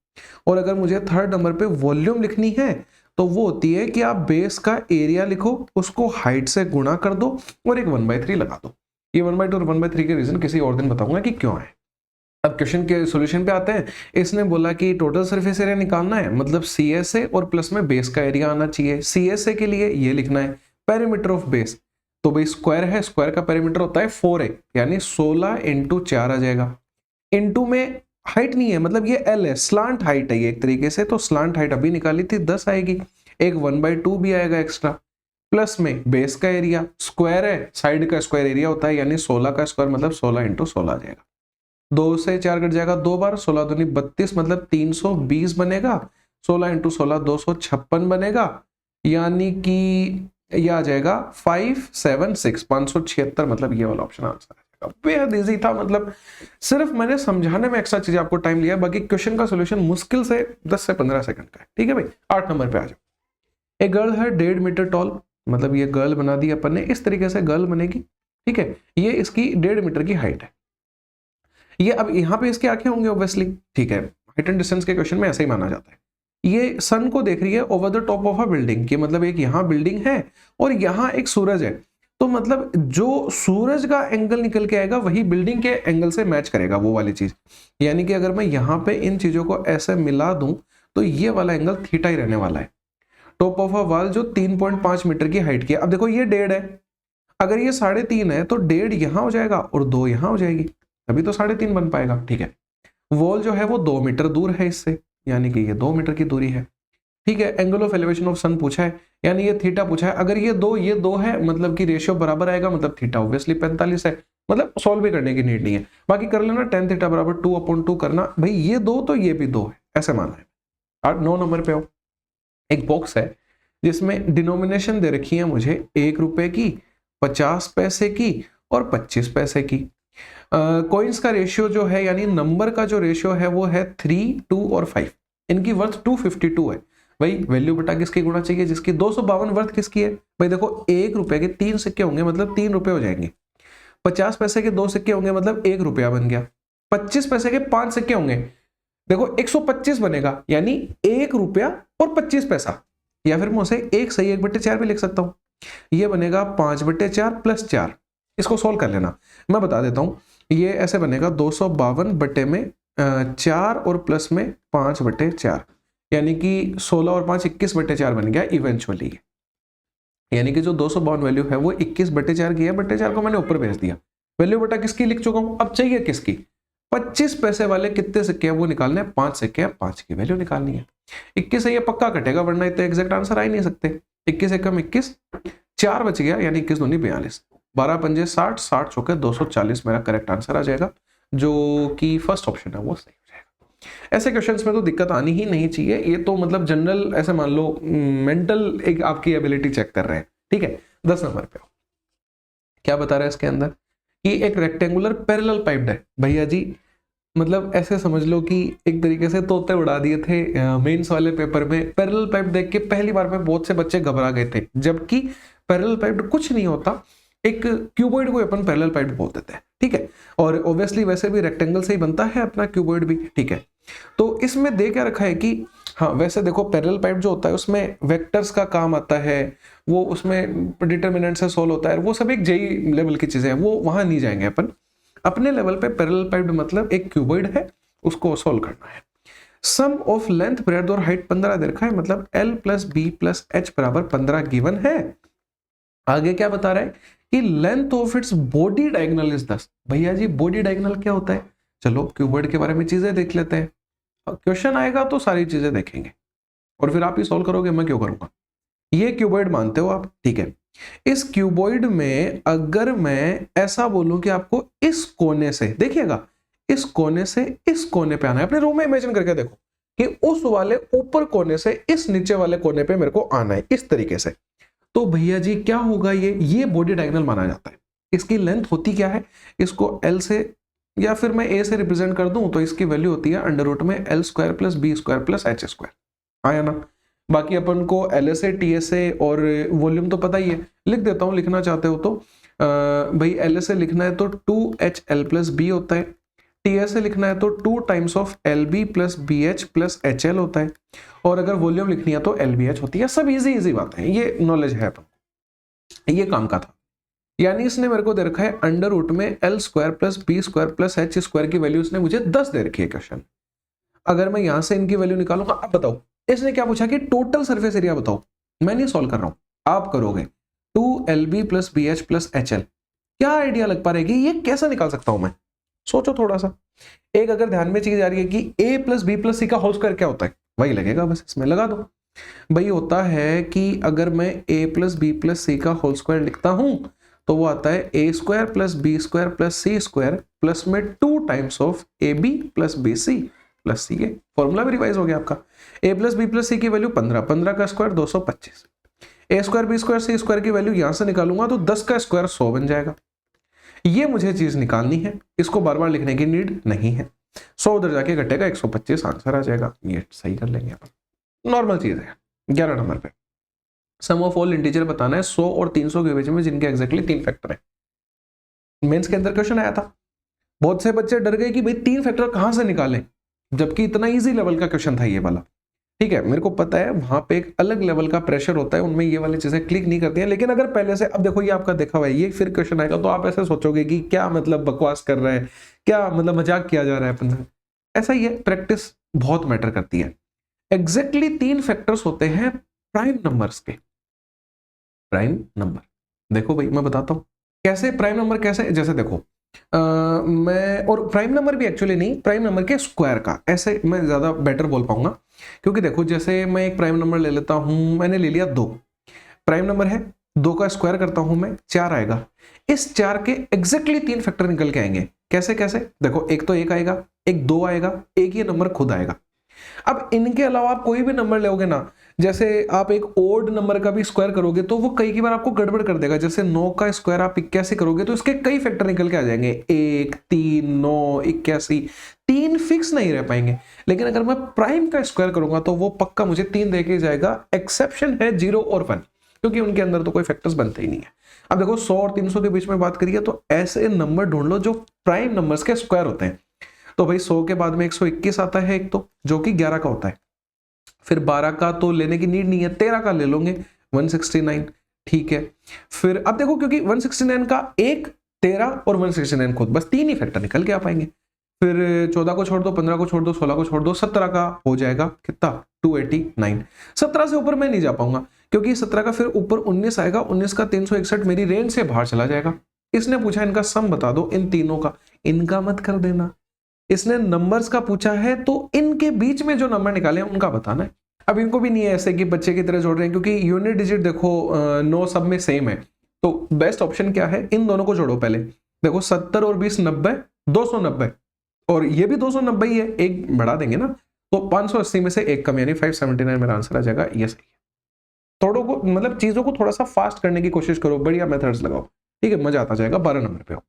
और अगर मुझे थर्ड नंबर पे वॉल्यूम लिखनी है तो वो होती है कि आप बेस का एरिया लिखो, उसको हाइट से गुणा कर दो और एक 1/3 लगा दो। ये 1/2 और 1/3 के रीजन किसी और दिन बताऊंगा कि क्यों है। अब क्वेश्चन के सॉल्यूशन पे आते हैं। इसने बोला कि टोटल सरफेस एरिया निकालना है, मतलब CSA और प्लस में बेस का एरिया आना चाहिए। CSA के लिए ये लिखना है पेरीमीटर ऑफ बेस, तो भाई स्क्वायर है, स्क्वायर का पेरीमीटर होता है 4A, यानी 16 × 4 आ जाएगा। इनटू में हाइट नहीं है, मतलब ये L है, स्लांट हाइट है ये एक तरीके से, तो स्लांट हाइट अभी निकाली थी 10 आएगी, एक 1/2 भी आएगा एक्स्ट्रा, प्लस में बेस का एरिया, स्क्वायर है, साइड का स्क्वायर एरिया होता है, यानी 16 का स्क्वायर मतलब 16 × 16 आ जाएगा। 2 से 4 कट जाएगा 2 बार, 16 दूनी 32 मतलब 320 बनेगा, 16 × 16 256 बनेगा, यानी कि यह आ जाएगा 576 576, मतलब ये वाला ऑप्शन आंसर है। बेहद इजी था, मतलब सिर्फ मैंने समझाने में एक्स्ट्रा चीजें आपको टाइम लिया, बाकी क्वेश्चन का सॉल्यूशन मुश्किल से 10 से 15 सेकंड का है। ठीक है भाई, 8 नंबर पे आ जाओ। एक गर्ल है 1.5 मीटर टॉल, मतलब ये गर्ल बना दी अपन ने, इस तरीके से गर्ल बनेगी। ठीक है, ये इसकी 1.5 मीटर की हाइट है। ये अब यहाँ पे इसके आंखें होंगे ऑब्वियसली। ठीक है, हाइट एंड डिस्टेंस के क्वेश्चन में ऐसा ही माना जाता है। ये सन को देख रही है over the top of a building, कि मतलब एक यहाँ बिल्डिंग है और यहाँ एक सूरज है, तो मतलब जो सूरज का एंगल निकल के आएगा वही बिल्डिंग के एंगल से मैच करेगा वो वाली चीज। यानी कि अगर मैं यहाँ पे इन चीजों को ऐसे मिला दूं तो ये वाला एंगल थीटा ही रहने वाला है। टॉप ऑफ अ वॉल जो 3.5 मीटर की हाइट की है, अब देखो ये 1.5 है, अगर ये 3.5 है तो 1.5 यहाँ हो जाएगा और 2 यहाँ हो जाएगी, तभी तो 3.5 बन पाएगा। ठीक है, वॉल जो है वो 2 मीटर दूर है इससे, यानी कि ये 2 मीटर की दूरी है। ठीक है, एंगल ऑफ एलिवेशन ऑफ सन पूछा है, यानी ये थीटा पूछा है। अगर ये दो है, मतलब कि रेशियो बराबर आएगा, मतलब थीटा ऑब्वियसली 45 है, मतलब सॉल्व भी करने की नीड नहीं है, बाकी कर लेना। tan थीटा बराबर 2/2 करना, भाई ये 2 तो ये भी 2 है, ऐसे मानना है। और 9 नंबर पे आओ। एक बॉक्स है जिसमें डिनोमिनेशन दे रखी है मुझे 1 रुपए की, 50 पैसे की और 25 पैसे की। कॉइन्स का रेशियो जो है, यानी नंबर का जो रेशियो है वो है 3, 2 और 5। इनकी वर्थ 252 है। भाई वैल्यू बटा किसकी गुणा चाहिए, जिसकी 252 वर्थ किसकी है। भाई देखो 1 रुपए के 3 सिक्के होंगे, मतलब 3 रुपए हो जाएंगे। 50 पैसे के 2 सिक्के होंगे, मतलब 1 रुपया बन गया। 25 पैसे के 5 सिक्के होंगे, देखो 125 बनेगा, यानी 1 रुपया और 25 पैसा, या फिर मैं उसे 1 सही 1/4 भी लिख सकता हूं। ये बनेगा 5/4 + 4। इसको सोल्व कर लेना, मैं बता देता हूं। ये ऐसे बनेगा 252 बटे में 4 और प्लस में 5/4, यानी कि 16 और 5 21/4 बन गया इवेंचुअली। यानी कि जो 252 वैल्यू है वो 21/4 की है, बटे 4 को मैंने ऊपर भेज दिया। वैल्यू बटा किसकी लिख चुका हूं, अब चाहिए किसकी, 25 पैसे वाले कितने सिक्के हैं वो निकालने हैं, 5 सिक्के हैं, 5 की वैल्यू निकालनी है। 21 से ये पक्का कटेगा, वरना इतने एग्जैक्ट आंसर आ ही नहीं सकते। 21 एकम 21, 4 बच गया, यानी 21 दूनी 42, 12 पंजे 60, 60 चौके 240 मेरा करेक्ट आंसर आ जाएगा, जो कि फर्स्ट ऑप्शन है वो सही हो जाएगा। ऐसे क्वेश्चंस में तो दिक्कत आनी ही नहीं चाहिए, ये तो मतलब जनरल ऐसे मान लो मेंटल एक आपकी एबिलिटी चेक कर रहे हैं। ठीक है, 10 नंबर पे क्या बता रहा है इसके अंदर कि एक रेक्टेंगुलर पैरेलल पाइप्ड है। भैया जी मतलब ऐसे समझ लो कि एक तरीके से तोते उड़ा दिए थे मेंस वाले पेपर में। पैरेलल पाइप देख के पहली बार में बहुत से बच्चे घबरा गए थे, जबकि पैरेलल पाइप कुछ नहीं होता, एक क्यूबॉइड को अपन पैरेलल पाइप बोल देते हैं। ठीक है, और ऑब्वियसली वैसे भी रेक्टेंगल से ही बनता है अपना क्यूबॉइड भी। ठीक है, तो इसमें दे क्या रखा है कि हाँ वैसे देखो पैरेलल पाइप जो होता है उसमें वेक्टर्स का काम आता है, वो उसमें डिटरमिनेंट से सोल्व होता है, वो सब एक जेई लेवल की चीजें हैं, वो वहां नहीं जाएंगे अपन। अपने लेवल पे पैरेलल पाइप मतलब एक क्यूबॉइड है, उसको सोल्व करना है। सम ऑफ लेंथ ब्रेड्थ और हाइट 15 दे रखा है, मतलब L + B + H = 15 गिवन है। आगे क्या बता रहा है कि length of its body diagonal is 10। भैया जी बॉडी डायगोनल क्या होता है, चलो क्यूबॉइड के बारे में चीजें देख लेते हैं। क्वेश्चन आएगा तो सारी चीजें देखेंगे और फिर आप ही सोल्व करोगे, मैं क्यों करूंगा। ये क्यूबॉइड मानते हो आप, ठीक है। इस क्यूबॉइड में अगर मैं ऐसा बोलूं कि आपको इस कोने से, देखिएगा इस कोने से इस कोने पे आना है, अपने रूम में इमेजिन करके देखो कि उस वाले ऊपर कोने से इस नीचे वाले कोने पे मेरे को आना है इस तरीके से, तो भैया जी क्या होगा, ये बॉडी डायगोनल माना जाता है। इसकी लेंथ होती क्या है, इसको एल से या फिर मैं ए से रिप्रेजेंट कर दूं तो इसकी वैल्यू होती है अंडर रूट में L square plus B square plus H square, आया ना। बाकी अपन को L S A T S A और वॉल्यूम तो पता ही है, लिख देता हूं लिखना चाहते हो तो भाई एल एस ए लिखना है तो 2HL प्लस बी होता है, टी एस ए लिखना है तो 2 times of L B plus B H plus H L होता है, और अगर वॉल्यूम लिखनी है तो एल बी एच होती है। सब इजी इजी बात है, ये नॉलेज है अपन, ये काम का था। यानी इसने मेरे को दे रखा है अंडर रूट में L square plus B square plus H square की वैल्यू इसने मुझे 10 दे रखी है क्वेश्चन। अगर मैं यहां से इनकी वैल्यू निकालूंगा, अब बताओ इसने क्या पूछा कि टोटल सरफेस एरिया बताओ, मैं नहीं सॉल्व कर रहा हूं आप करोगे। 2LB plus B H plus H L, क्या आइडिया लग पा रहा है कि ये कैसे निकाल सकता हूं मैं, सोचो थोड़ा सा। एक अगर ध्यान में चीज आ रही है कि a प्लस बी प्लस सी का होल स्क्वायर क्या होता है, वही लगेगा, बस इसमें लगा दो। भाई होता है कि अगर मैं a प्लस बी प्लस सी का होल स्क्वायर लिखता हूं तो वो आता है a square plus B square plus C square plus में 2 times of A B plus B C plus C. Formula भी रिवाइज हो गया आपका। a plus B plus C की वैल्यू 15, 15 का square 225, a square B square C square की value यहां से निकालूंगा तो 10 का स्क्वायर 100 बन जाएगा। ये मुझे चीज निकालनी है, इसको बार बार लिखने की नीड नहीं है। 100 उधर जाके घटेगा 125 आंसर आ जाएगा, ये सही कर लेंगे अपन, नॉर्मल चीज है। 11 नंबर पे सम ऑफ ऑल इंटीजर बताना है 100 और 300 के बीच में जिनके एग्जैक्टली 3 फैक्टर है। मेंस के अंदर क्वेश्चन आया था, बहुत से बच्चे डर गए कि भाई 3 फैक्टर कहां से निकालें, जबकि इतना इजी लेवल का क्वेश्चन था ये वाला। ठीक है, मेरे को पता है वहां पे एक अलग लेवल का प्रेशर होता है, उनमें ये वाली चीजें क्लिक नहीं करती हैं, लेकिन अगर पहले से, अब देखो ये आपका देखा हुआ है, ये फिर क्वेश्चन आएगा तो आप ऐसे सोचोगे कि क्या मतलब बकवास कर रहे हैं, क्या मतलब मजाक किया जा रहा है अपन से। ऐसा ही है, प्रैक्टिस बहुत मैटर करती है। एग्जैक्टली 3 फैक्टर्स होते हैं प्राइम नंबर्स के। प्राइम नंबर देखो भाई मैं बताता हूं कैसे प्राइम नंबर, कैसे, जैसे देखो मैं, और प्राइम नंबर भी एक्चुअली नहीं, प्राइम नंबर के स्क्वायर का, ऐसे मैं ज्यादा बेटर बोल पाऊंगा। क्योंकि देखो जैसे मैं एक प्राइम नंबर ले लेता हूं, मैंने ले लिया 2, प्राइम नंबर है, 2 का स्क्वायर करता हूं मैं 4 आएगा। इस 4 के एग्जैक्टली 3 फैक्टर निकल के आएंगे। कैसे कैसे, देखो एक तो 1 आएगा, एक 2 आएगा, एक ये नंबर खुद आएगा। अब इनके अलावा आप कोई भी नंबर लोगे ना, जैसे आप एक ओड नंबर का भी स्क्वायर करोगे तो वो कई बार आपको गड़बड़ कर देगा। जैसे 9 का स्क्वायर आप 81 करोगे तो इसके कई फैक्टर निकल के आ जाएंगे, 1, 3, 9, 81, 3 फिक्स नहीं रह पाएंगे। लेकिन अगर मैं प्राइम का स्क्वायर करूंगा तो वो पक्का मुझे 3 देके जाएगा। एक्सेप्शन है 0 और 1, क्योंकि उनके अंदर तो कोई फैक्टर्स बनते ही नहीं है। अब देखो 100 और 300 के बीच में बात करिए तो ऐसे नंबर ढूंढ लो जो प्राइम नंबर्स के स्क्वायर होते हैं। तो भाई 100 के बाद में 121 आता है एक, तो जो कि 11 का होता है। फिर 12 का तो लेने की नीड नहीं है, 13 का ले लोगे 169, ठीक है। फिर अब देखो क्योंकि 169 का 1, 13 और 169 खुद, बस 3 ही फैक्टर निकल के आ पाएंगे। फिर 14 को छोड़ दो, 15 को छोड़ दो, 16 को छोड़ दो, 17 का हो जाएगा कितना, 289। 17 से ऊपर मैं नहीं जा पाऊंगा क्योंकि 17 का फिर ऊपर 19 आएगा, 19 का 361 मेरी रेंज से बाहर चला जाएगा। इसने पूछा इनका सम बता दो इन तीनों का, इनका मत कर देना। इसने नंबर्स का पूछा है तो इनके बीच में जो नंबर निकाले हैं उनका बताना है। अब इनको भी नहीं है ऐसे कि बच्चे की तरह जोड़ रहे हैं, क्योंकि यूनिट डिजिट देखो 9 सब में सेम है। तो बेस्ट ऑप्शन क्या है, इन दोनों को जोड़ो पहले। देखो 70 और 20 90, 290, और ये भी 290 ही है, एक बढ़ा देंगे ना तो 580 में से एक कम, यानी 579 मेरा आंसर आ जाएगा। ये सही है। थोड़ों को मतलब चीजों को थोड़ा सा फास्ट करने की कोशिश करो, बढ़िया मेथड्स लगाओ, ठीक है, मजा आता जाएगा। 12 नंबर पे हो,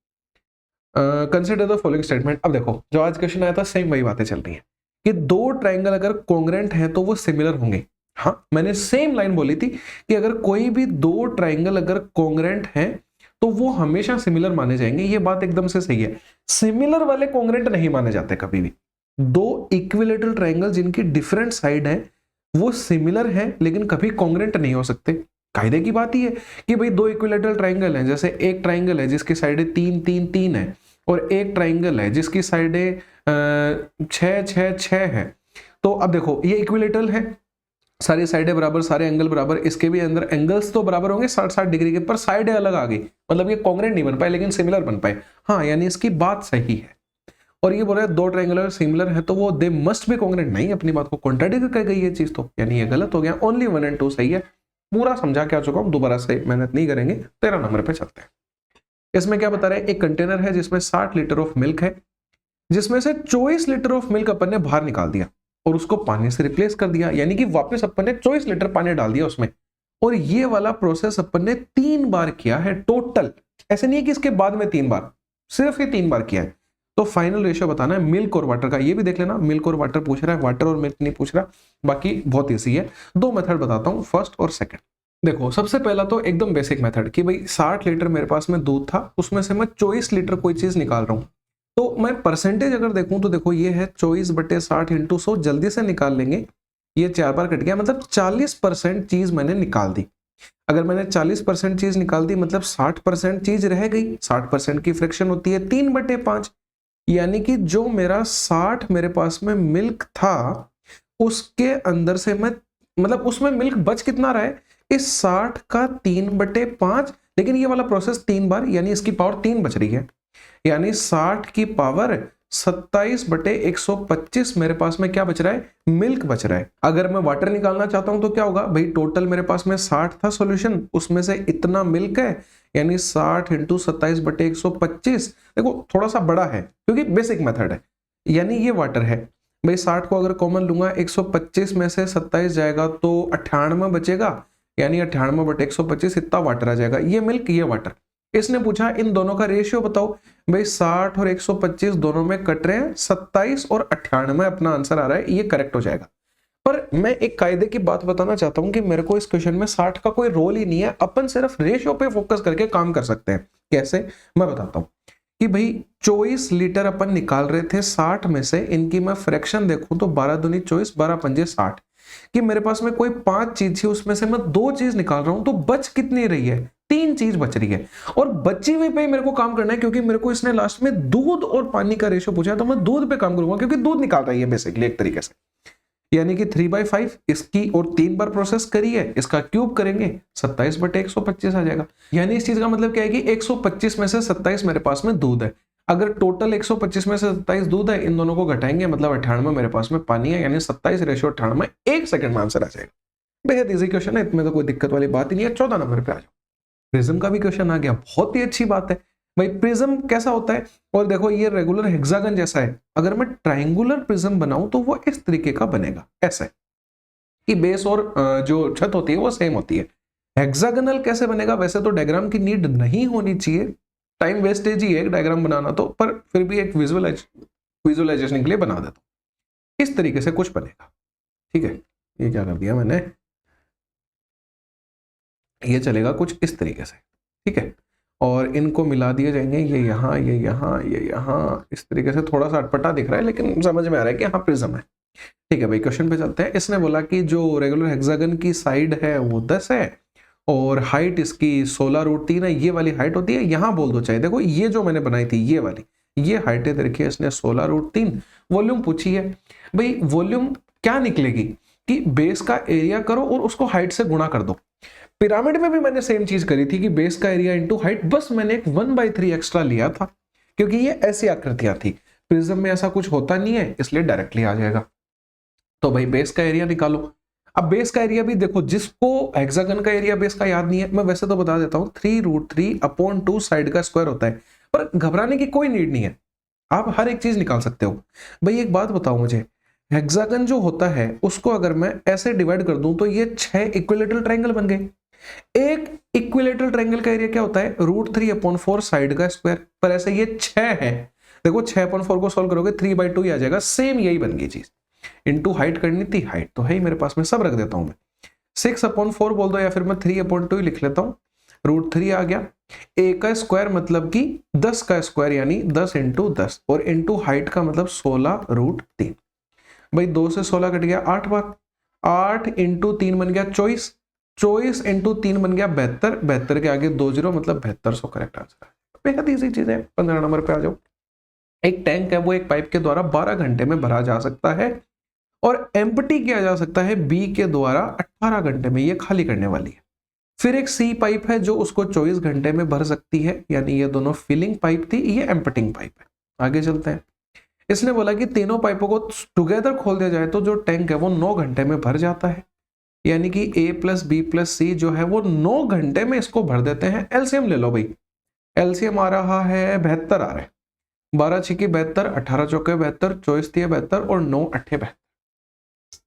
कंसिडर द फॉलोइंग स्टेटमेंट। अब देखो जो आज क्वेश्चन आया था सेम वही बातें चल रही हैं कि 2 ट्राइंगल अगर कॉन्ग्रेंट हैं तो वो सिमिलर होंगे। हाँ, मैंने सेम लाइन बोली थी कि अगर कोई भी 2 ट्राइंगल अगर कॉन्ग्रेंट हैं तो वो हमेशा सिमिलर माने जाएंगे। ये बात एकदम से सही है। सिमिलर वाले कॉन्ग्रेंट नहीं माने जाते कभी भी। 2 इक्विलेटरल ट्राइंगल जिनकी डिफरेंट साइड है वो सिमिलर है लेकिन कभी कॉन्ग्रेंट नहीं हो सकते। कायदे की बात ही है कि भाई 2 इक्विलेटरल ट्राइंगल हैं, जैसे एक ट्राइंगल है जिसकी साइडें 3, 3, 3 है और एक ट्राइंगल है जिसकी साइडें 6, 6, 6 है। तो अब देखो ये इक्विलेटरल है, सारी साइडें बराबर, सारे एंगल बराबर, इसके भी अंदर एंगल्स तो बराबर होंगे 60-60 डिग्री के, पर साइडें अलग आ गई, मतलब ये कॉन्ग्रेंट नहीं बन पाए लेकिन सिमिलर बन पाए। हाँ, यानी इसकी बात सही है। और ये बोल रहे हैं 2 ट्राइंगल सिमिलर है तो वो दे मस्ट बी कॉन्ग्रेंट, नहीं, अपनी बात को कॉन्ट्राडिक्ट कर गई ये चीज, तो यानी ये गलत हो गया। ओनली 1 और 2 सही है। पूरा समझा के आ चुका हूं, दोबारा से मेहनत नहीं करेंगे। 13 नंबर पे चलते हैं। इसमें क्या बता रहे हैं, एक कंटेनर है जिसमें 60 लीटर ऑफ मिल्क है, जिसमें से 24 लीटर ऑफ मिल्क अपन ने बाहर निकाल दिया और उसको पानी से रिप्लेस कर दिया, यानी कि वापस अपन ने 24 लीटर पानी डाल दिया उसमें। और ये वाला प्रोसेस अपन ने 3 बार किया है टोटल, ऐसे नहीं है कि इसके बाद में 3 बार, सिर्फ ये 3 बार किया है। तो फाइनल रेशियो बताना है मिल्क और वाटर का, ये भी देख लेना, मिल्क और वाटर पूछ रहा है, वाटर और मिल्क नहीं पूछ रहा। बाकी बहुत ईजी है, 2 मेथड बताता हूं, फर्स्ट और सेकंड। देखो सबसे पहला तो एकदम बेसिक मेथड कि भाई 60 लीटर मेरे पास में दूध था, उसमें से मैं 24 लीटर कोई चीज निकाल रहा हूं, तो मैं परसेंटेज अगर देखूं तो देखो ये है 24/60 इंटू 100, जल्दी से निकाल लेंगे, ये 4 बार कट गया, मतलब 40% चीज मैंने निकाल दी। अगर मैंने 40% चीज निकाल दी मतलब 60% चीज रह गई। 60% की फ्रैक्शन होती है 3/5, यानी कि जो मेरा 60 मेरे पास में मिल्क था उसके अंदर से मैं, मतलब उसमें मिल्क बच कितना रहा है, इस 60 का 3/5, लेकिन ये वाला प्रोसेस 3 बार, यानी इसकी पावर 3 बच रही है, यानी 60 की पावर 27/125 मेरे पास में क्या बच रहा है, मिल्क बच रहा है। अगर मैं वाटर निकालना चाहता हूं तो क्या होगा भाई, टोटल मेरे पास में 60 था सॉल्यूशन, उसमें से इतना मिल्क है, यानी 60 इंटू 27/125, देखो थोड़ा सा बड़ा है क्योंकि बेसिक मेथड है, यानी ये वाटर है भाई। 60 को अगर कॉमन लूंगा, 125 में से 27 जाएगा तो 98 बचेगा, यानी 98/125 इतना वाटर आ जाएगा, ये मिल्क ये वाटर। इसने पूछा इन दोनों का रेशियो बताओ, भाई 60 और 125 दोनों में कट रहे हैं 27 और 98, अपना आंसर आ रहा है, ये करेक्ट हो जाएगा। पर मैं एक कायदे की बात बताना चाहता हूं कि मेरे को इस क्वेश्चन में 60 का कोई रोल ही नहीं है, अपन सिर्फ रेशियो पे फोकस करके काम कर सकते हैं। कैसे, मैं बताता हूं कि भाई 24 लीटर अपन निकाल रहे थे 60 में से, इनकी मैं फ्रैक्शन देखूं तो 12 दूनी 24, 12 पंजे 60, कि मेरे पास में कोई 5 चीज थी, उसमें से मैं 2 चीज निकाल रहा हूं, तो बच कितनी रही है, 3 चीज बच रही है। और बची हुई पे मेरे को काम करना है, क्योंकि मेरे को इसने लास्ट में दूध और पानी का रेशियो पूछा है, तो मैं दूध पे काम करूंगा क्योंकि दूध निकाल रही है बेसिकली एक तरीके से, यानी कि 3/5 इसकी, और 3 बार प्रोसेस करी है, इसका क्यूब करेंगे 27/125 आ जाएगा। यानी इस चीज का मतलब क्या है कि 125 में से 27 मेरे पास में दूध है, अगर टोटल 125 में से 27 दूध है, इन दोनों को घटाएंगे मतलब 98 मेरे पास में पानी है, यानी 27/98, 1 सेकंड में आंसर आ जाएगा। बेहद इजी क्वेश्चन है, इसमें तो कोई दिक्कत वाली बात ही नहीं है। 14 नंबर पे आ जाओ, प्रिज्म का भी क्वेश्चन आ गया, बहुत ही अच्छी बात है भाई। प्रिज्म कैसा होता है, और देखो ये रेगुलर हेक्सागन जैसा है, अगर मैं ट्रायंगुलर प्रिज्म बनाऊं तो वो इस तरीके का बनेगा, ऐसा है कि बेस और जो छत होती है वो सेम होती है। हेक्सागोनल कैसे बनेगा, वैसे तो डायग्राम की नीड नहीं होनी चाहिए, टाइम वेस्टेज ही है डायग्राम बनाना तो, पर फिर भी एक विजुअलाइजेशन के लिए बना देता हूं। इस तरीके से कुछ बनेगा, ठीक है। ये क्या कर दिया मैंने, ये चलेगा कुछ इस तरीके से, ठीक है, और इनको मिला दिए जाएंगे, ये यहाँ ये यहाँ ये यहाँ, इस तरीके से। थोड़ा सा अटपटा दिख रहा है लेकिन समझ में आ रहा है कि हाँ प्रिज्म है, ठीक है भाई। क्वेश्चन पे चलते हैं। इसने बोला कि जो रेगुलर हेक्सागन की साइड है वो 10 है और हाइट इसकी 16√3 है, ये वाली हाइट होती है, यहाँ बोल दो चाहे, देखो ये जो मैंने बनाई थी ये वाली, ये हाइट है देखिए, इसने 16√3। वॉल्यूम पूछी है भाई, वॉल्यूम क्या निकलेगी कि बेस का एरिया करो और उसको हाइट से गुणा कर दो। पिरामिड में भी मैंने सेम चीज करी थी कि बेस का एरिया इंटू हाइट, बस मैंने एक 1/3 एक्स्ट्रा लिया था क्योंकि ये ऐसी आकृतियां थी। प्रिज्म में ऐसा कुछ होता नहीं है, इसलिए डायरेक्टली आ जाएगा। तो भाई बेस का एरिया निकालो। अब बेस का एरिया भी देखो, जिसको हेक्सागन का एरिया बेस का याद नहीं है, मैं वैसे तो बता देता हूं, 3√3/2 साइड का स्क्वायर होता है, पर घबराने की कोई नीड नहीं है, आप हर एक चीज निकाल सकते हो। भाई एक बात बताओ मुझे, हेक्सागन जो होता है उसको अगर मैं ऐसे डिवाइड कर दूं तो ये 6 इक्विलेटरल ट्रायंगल बन गए। एक इक्विलेटरल ट्रायंगल का एरिया क्या होता है, √3/4 साइड का स्क्वायर, पर ऐसे ये 6 है, देखो 6/4 को सॉल्व करोगे 3/2 ही आ जाएगा, सेम यही बन गई चीज। इनटू हाइट करनी थी, हाइट तो है ही मेरे पास में, सब रख देता हूं मैं, 6/4 बोल दो या फिर मैं 3/2 ही लिख लेता हूं, √3 आ गया। ए का स्क्वायर मतलब कि 10 का स्क्वायर, यानी 10 इंटू 10, और इंटू हाइट का मतलब 16√3। भाई 2 से 16 कट गया 8 बार, 8 इंटू 3 बन गया 24, 24 इंटू 3 बन गया 72, 72 के आगे 2 0 मतलब 7200 करेक्ट आंसर। बेहद इजी चीज है। 15 नंबर पे आ जाओ। एक टैंक है वो एक पाइप के द्वारा 12 घंटे में भरा जा सकता है और एम्प्टी किया जा सकता है बी के द्वारा 18 घंटे में, ये खाली करने वाली है। फिर एक सी पाइप है जो उसको 24 घंटे में भर सकती है, यानी ये दोनों फिलिंग पाइप थी, ये एम्प्टिंग पाइप है। आगे चलते हैं। इसने बोला कि तीनों पाइपों को टुगेदर खोल दिया जाए तो जो टैंक है वो 9 घंटे में भर जाता है। यानी कि a प्लस बी प्लस सी जो है वो 9 घंटे में इसको भर देते हैं। एलसीएम ले लो भाई, एलसीएम आ रहा है 72 आ रहा है, 12 छिकी 72, 18 चौके 72, 24 तिये 72 और 9 अट्ठे 72।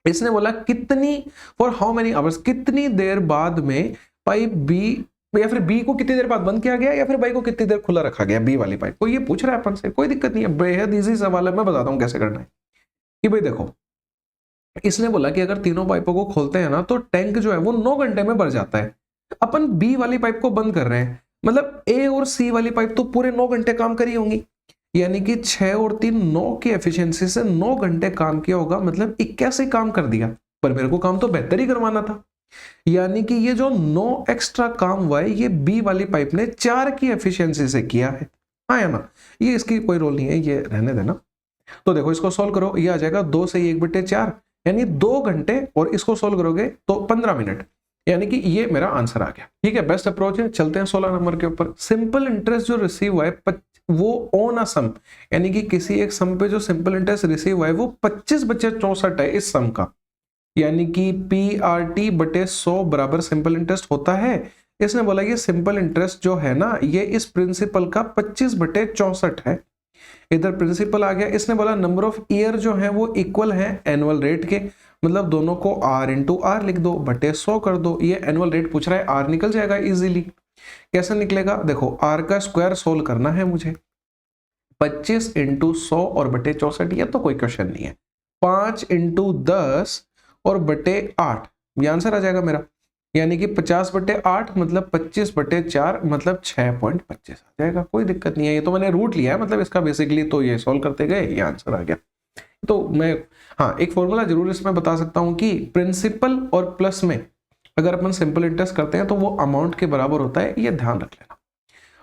इसने बोला कितनी फॉर हाउ मेनी आवर्स, कितनी देर बाद में पाइप बी या फिर बी को कितनी देर बाद बंद किया गया या फिर बाई को कितनी देर खुला रखा गया, बी वाली पाइप को। ये पूछ रहा है अपन से, कोई दिक्कत नहीं है, बेहद इजी सवाल है। मैं बताता हूं कैसे करना है। कि भाई देखो, इसने बोला कि अगर तीनों पाइपों को खोलते हैं ना तो टैंक जो है वो 9 घंटे में भर जाता है। अपन बी वाली पाइप को बंद कर रहे हैं, मतलब ए और सी वाली पाइप तो पूरे 9 घंटे काम करी होंगी, यानी कि 6 और 3 9 की एफिशिएंसी से 9 घंटे काम किया होगा, मतलब 81 काम कर दिया। पर मेरे को काम तो बेहतर ही करवाना था, यानी कि ये जो 9 एक्स्ट्रा काम हुआ है ये बी वाली पाइप ने 4 की एफिशिएंसी से किया है। हाँ या ना, ये इसकी कोई रोल नहीं है, ये रहने देना। तो देखो इसको सोल्व करो, ये आ जाएगा 2 से 1/4 यानी 2 घंटे, और इसको सोल्व करोगे तो 15 मिनट, यानी कि ये मेरा आंसर आ गया। ठीक है, बेस्ट अप्रोच है। चलते हैं 16 नंबर के ऊपर। सिंपल इंटरेस्ट जो रिसीव हुआ है वो ऑन अ सम, यानी कि किसी एक सम पे जो सिंपल इंटरेस्ट रिसीव हुआ है वो 25/64 है इस सम का, यानी कि PRT बटे 100 बराबर सिंपल इंटरेस्ट होता है। इसने बोला ये सिंपल इंटरेस्ट जो है ना ये इस प्रिंसिपल का 25/64 है। इधर प्रिंसिपल आ गया। इसने बोला नंबर ऑफ ईयर जो है वो इक्वल है एनुअल रेट के, मतलब दोनों को R इंटू आर लिख दो, बटे 100 कर दो। ये एनुअल रेट पूछ रहा है, R निकल जाएगा इजीली। कैसे निकलेगा, देखो R का स्क्वायर सोल्व करना है मुझे, 25 इंटू 100 और बटे 64, ये तो कोई क्वेश्चन नहीं है। 5 इंटू 10 और बटे 8, ये आंसर आ जाएगा मेरा, यानी कि 50/8 मतलब 25/4 मतलब 6.25 आ जाएगा। कोई दिक्कत नहीं है, ये तो मैंने रूट लिया है, मतलब इसका बेसिकली तो ये सॉल्व करते गए ये आंसर आ गया। तो मैं हाँ एक फॉर्मूला जरूर इसमें बता सकता हूं कि प्रिंसिपल और प्लस में अगर अपन सिंपल इंटरेस्ट करते हैं तो वो अमाउंट के बराबर होता है, ये ध्यान रख लेना।